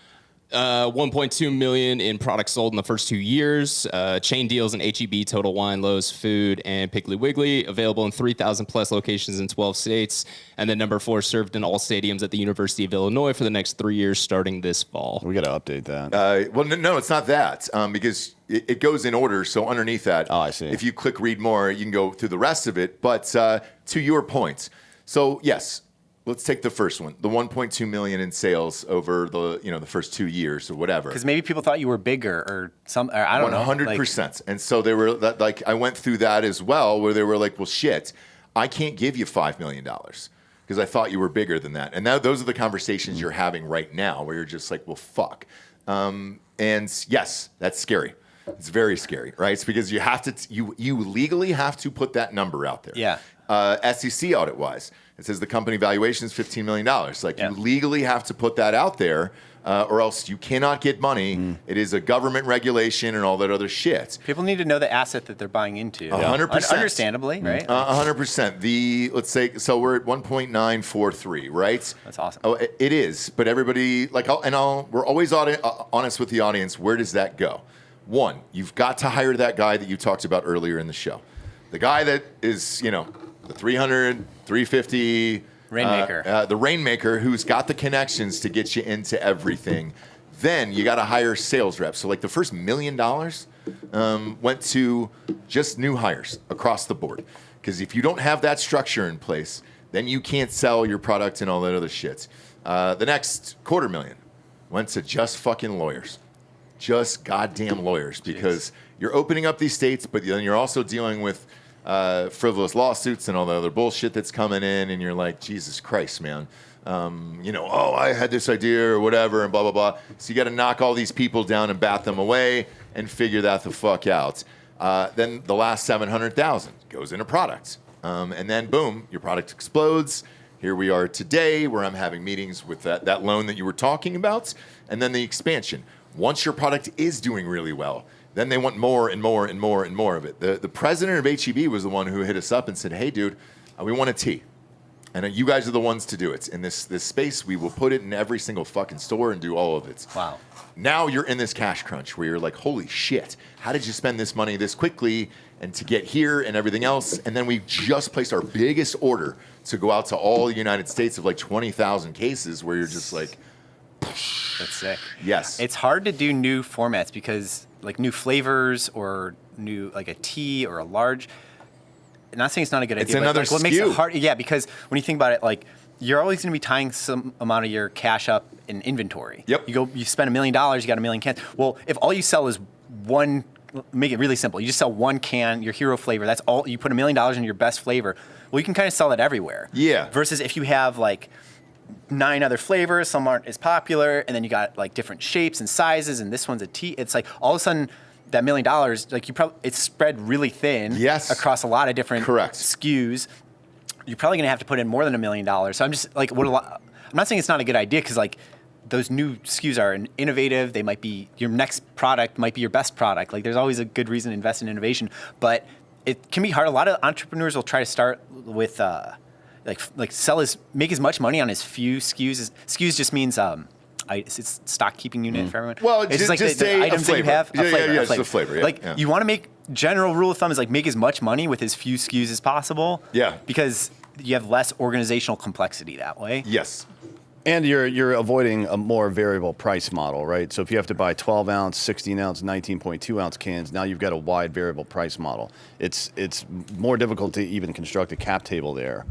1.2 million in products sold in the first 2 years. Chain deals in H-E-B, Total Wine, Lowe's Food, and Piggly Wiggly. Available in 3,000 plus locations in 12 states. And then number 4, served in all stadiums at the University of Illinois for the next 3 years, starting this fall. We got to update that. Well, no, it's not that because it goes in order. So underneath that, Oh, I see. If you click read more, you can go through the rest of it. But to your point, so yes, let's take the first one, the 1.2 million in sales over the first 2 years or whatever. Because maybe people thought you were bigger or some. Or I don't know. 100%. And so they were like, I went through that as well, where they were like, well, shit, I can't give you $5 million because I thought you were bigger than that. And now those are the conversations you're having right now, where you're just like, well, fuck. And yes, that's scary. It's very scary, right? It's because you have to, you legally have to put that number out there. Yeah. SEC audit wise, it says the company valuation is $15 million. Like Yeah. you legally have to put that out there, or else you cannot get money. It is a government regulation and all that other shit. People need to know the asset that they're buying into. 100%. Understandably, right? 100%. Let's say, so we're at 1.943, right? That's awesome. Oh, it is. But everybody, we're always honest with the audience. Where does that go? One, you've got to hire that guy that you talked about earlier in the show. The guy that is, the 300, 350. Rainmaker. The Rainmaker who's got the connections to get you into everything. Then you got to hire sales reps. So like the first $1 million went to just new hires across the board. Because if you don't have that structure in place, then you can't sell your product and all that other shit. The next $250,000 went to just fucking lawyers. Just goddamn lawyers. Because you're opening up these states, but then you're also dealing with frivolous lawsuits and all the other bullshit that's coming in, and you're like, Jesus Christ, man. I had this idea or whatever, and blah, blah, blah. So you got to knock all these people down and bat them away and figure that the fuck out. Then the last $700,000 goes into products. And then, boom, your product explodes. Here we are today where I'm having meetings with that loan that you were talking about, and then the expansion. Once your product is doing really well, then they want more and more and more and more of it. The president of H-E-B was the one who hit us up and said, hey, dude, we want a tea. And you guys are the ones to do it. In this space, we will put it in every single fucking store and do all of it. Wow. Now you're in this cash crunch where you're like, holy shit, how did you spend this money this quickly and to get here and everything else? And then we just placed our biggest order to go out to all the United States of like 20,000 cases where you're just like, That's sick. yes. It's hard to do new formats because like new flavors or new like a tea or a large. I'm not saying it's not a good idea. another but, like, what makes SKU. it hard? Yeah, because when you think about it, like you're always going to be tying some amount of your cash up in inventory. Yep. You spend $1 million, you got 1 million cans. Well, if all you sell is one, make it really simple. You just sell one can, your hero flavor. That's all. You put $1 million in your best flavor. Well, you can kind of sell that everywhere. Yeah. Versus if you have like 9 other flavors, some aren't as popular, and then you got like different shapes and sizes, and this one's a tea. It's like all of a sudden that $1 million, like it's spread really thin Yes. across a lot of different Correct. SKUs. you're probably going to have to put in more than $1 million. So I'm just like, I'm not saying it's not a good idea because like those new SKUs are innovative. They might be your next product, might be your best product. Like there's always a good reason to invest in innovation, but it can be hard. A lot of entrepreneurs will try to start with make as much money on as few SKUs. SKUs just means it's stock keeping unit for everyone. Well, it's just like just the items that you have. It's a flavor. Yeah, Like yeah. you want to make general rule of thumb is like make as much money with as few SKUs as possible. Yeah. Because you have less organizational complexity that way. Yes. And you're avoiding a more variable price model, right? So if you have to buy 12 ounce, 16 ounce, 19.2 ounce cans, now you've got a wide variable price model. It's more difficult to even construct a cap table there.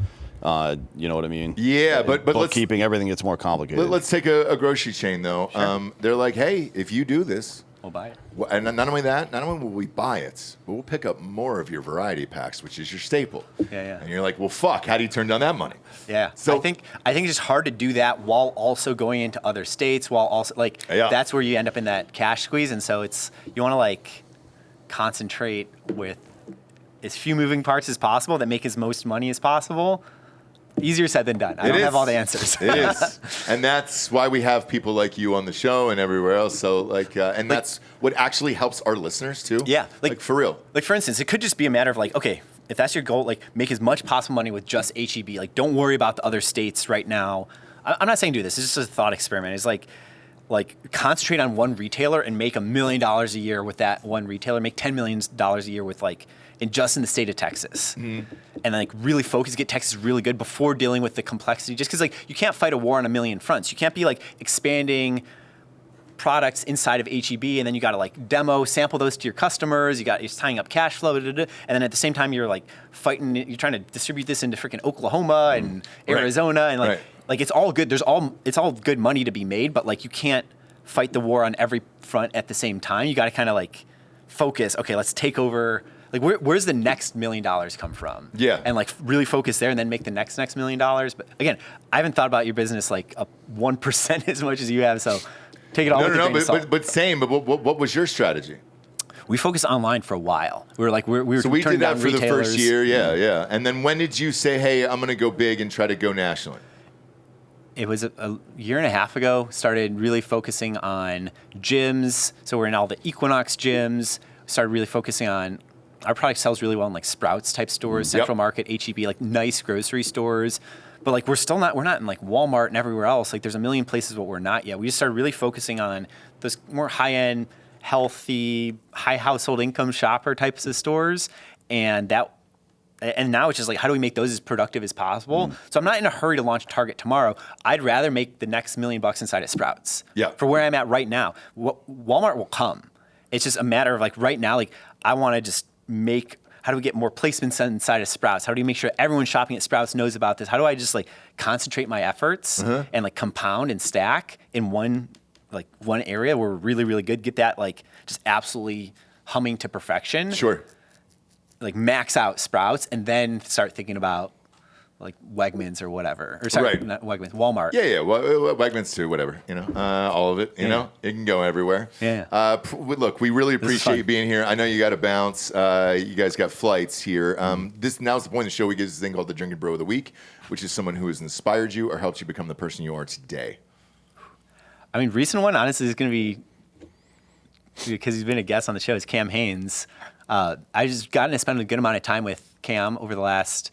You know what I mean? Yeah, but let's bookkeeping, everything gets more complicated. let's take a grocery chain though. Sure. They're like, hey, if you do this, We'll buy it. and not only that, not only will we buy it, but we'll pick up more of your variety packs, which is your staple. Yeah. And you're like, well, fuck, how do you turn down that money? Yeah. So I think it's just hard to do that while also going into other states, while also that's where you end up in that cash squeeze. And so you want to like concentrate with as few moving parts as possible that make as most money as possible. Easier said than done. I don't have all the answers. It is, and that's why we have people like you on the show and everywhere else. So and that's what actually helps our listeners too. Yeah, like for real. Like for instance, it could just be a matter of like, okay, if that's your goal, like make as much possible money with just HEB. Like don't worry about the other states right now. I'm not saying do this. It's just a thought experiment. It's like concentrate on one retailer and make $1 million a year with that one retailer. Make $10 million a year with just in the state of Texas, and like really focus, get Texas really good before dealing with the complexity. Just because you can't fight a war on a million fronts. You can't be expanding products inside of HEB and then you got to sample those to your customers. You're tying up cash flow, and then at the same time you're fighting. You're trying to distribute this into freaking Oklahoma and Arizona, and it's all good. It's all good money to be made, but you can't fight the war on every front at the same time. You got to kind of focus. Okay, let's take over. Where's the next $1 million come from? Yeah. And really focus there and then make the next $1 million. But again, I haven't thought about your business a 1% as much as you have. So take it all with a grain of salt. But what was your strategy? We focused online for a while. We were So we turning did that down for the retailers. first year. Yeah. And then when did you say, hey, I'm going to go big and try to go nationally? It was a year and a half ago. Started really focusing on gyms. So we're in all the Equinox gyms. Started really focusing on our product sells really well in Sprouts type stores, Central Market, HEB, nice grocery stores. But we're not in Walmart and everywhere else. There's a million places, but we're not yet. We just started really focusing on those more high-end, healthy, high household income shopper types of stores. And now it's just how do we make those as productive as possible? So I'm not in a hurry to launch Target tomorrow. I'd rather make the next $1 million inside of Sprouts. Yeah. For where I'm at right now. Walmart will come. It's just a matter of right now, I want to just how do we get more placements inside of Sprouts? How do you make sure everyone shopping at Sprouts knows about this? How do I just concentrate my efforts and compound and stack in one area where we're really, really good, get that just absolutely humming to perfection. Sure. Max out Sprouts and then start thinking about Wegmans or whatever. Or sorry, not Wegmans, Walmart. Yeah. Wegmans too, whatever. All of it. You know, it can go everywhere. Yeah. Look, we really appreciate you being here. I know you got to bounce. You guys got flights here. Now's the point of the show. We get this thing called the Drinkin' Bro of the Week, which is someone who has inspired you or helped you become the person you are today. I mean, recent one, honestly, is going to be, because he's been a guest on the show, is Cam Hanes. I just gotten to spend a good amount of time with Cam over the last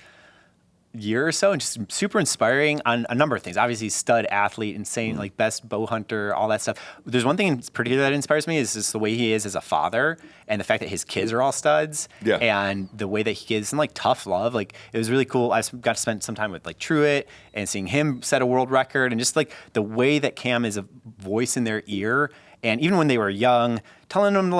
year or so, and just super inspiring on a number of things. Obviously, stud athlete, insane, best bow hunter, all that stuff. There's one thing in particular that inspires me is just the way he is as a father, and the fact that his kids are all studs, and the way that he gives them tough love. It was really cool. I got to spend some time with Truett and seeing him set a world record, and just the way that Cam is a voice in their ear, and even when they were young, telling them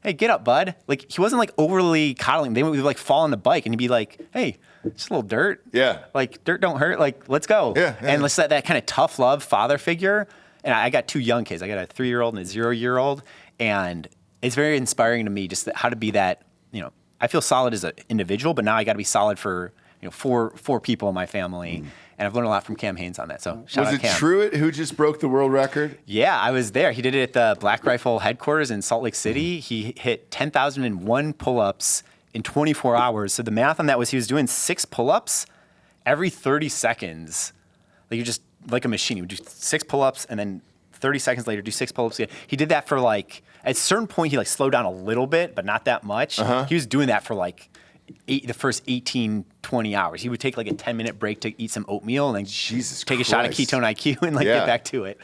hey, get up, bud. He wasn't overly coddling. They would fall on the bike and he'd be hey, just a little dirt. Yeah. Dirt don't hurt. Let's go. Yeah. And let's that kind of tough love father figure. And I got two young kids. I got a 3-year-old and a 0-year-old. And it's very inspiring to me just how to be that, I feel solid as an individual, but now I got to be solid for, four people in my family. And I've learned a lot from Cam Hanes on that. So shout out Was it Cam. Truett who just broke the world record? Yeah, I was there. He did it at the Black Rifle headquarters in Salt Lake City. He hit 10,001 pull-ups in 24 hours. So the math on that was he was doing 6 pull-ups every 30 seconds, like you just like a machine. He would do 6 pull-ups and then 30 seconds later do 6 pull-ups again. He did that for like at a certain point he like slowed down a little bit, but not that much. He was doing that for like the first 18, 20 hours. He would take like a 10-minute break to eat some oatmeal and then take a shot of ketone IQ and like get back to it.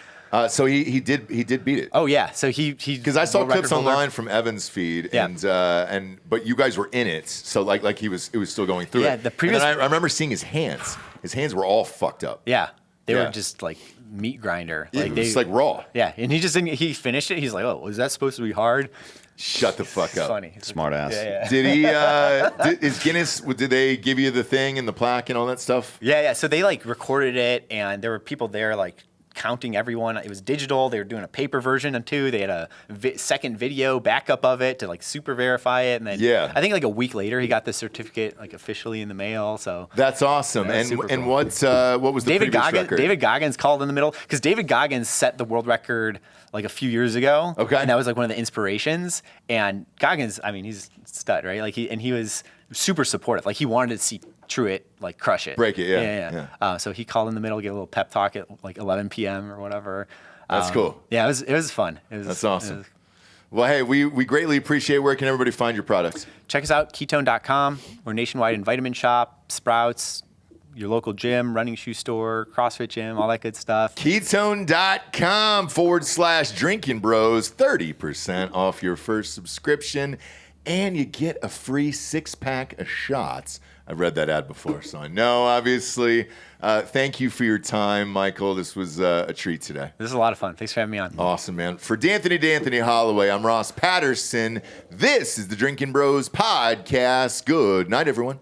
So he did beat it. Oh yeah, so he because I saw clips online from Evan's feed, and but you guys were in it, so like it was still going through. Yeah, it. the previous. And I remember seeing his hands. His hands were all fucked up. Yeah, they were just like meat grinder. Like it was like raw. Yeah, and he just didn't. He finished it. He's like, "Oh, was that supposed to be hard?" Shut the fuck up. Funny, Smart ass. Yeah. Did he? Is Guinness? Did they give you the thing and the plaque and all that stuff? Yeah. So they like recorded it, and there were people there like counting everyone. It was digital. They were doing a paper version too. They had a second video backup of it to like super verify it, and then I think like a week later he got the certificate like officially in the mail. So that's awesome. That's and cool. what was the previous record? David Goggins called in the middle because David Goggins set the world record like a few years ago. Okay, and that was like one of the inspirations. And Goggins, I mean, he's a stud, right? Like he was super supportive. Like he wanted to see Truett like crush it, break it. Yeah. So he called in the middle, get a little pep talk at like 11 p.m. or whatever. That's cool. Yeah, it was fun. That's awesome. Well, hey, we greatly appreciate. Where can everybody find your products? Check us out, ketone.com. We're nationwide in Vitamin Shop, Sprouts, your local gym, running shoe store, CrossFit gym, all that good stuff. Ketone.com/Drinkin Bros. 30% off your first subscription, and you get a free 6-pack of shots. I've read that ad before, so I know, obviously. Thank you for your time, Michael. This was a treat today. This is a lot of fun. Thanks for having me on. Awesome, man. For D'Anthony Holloway, I'm Ross Patterson. This is the Drinkin Bros podcast. Good night, everyone.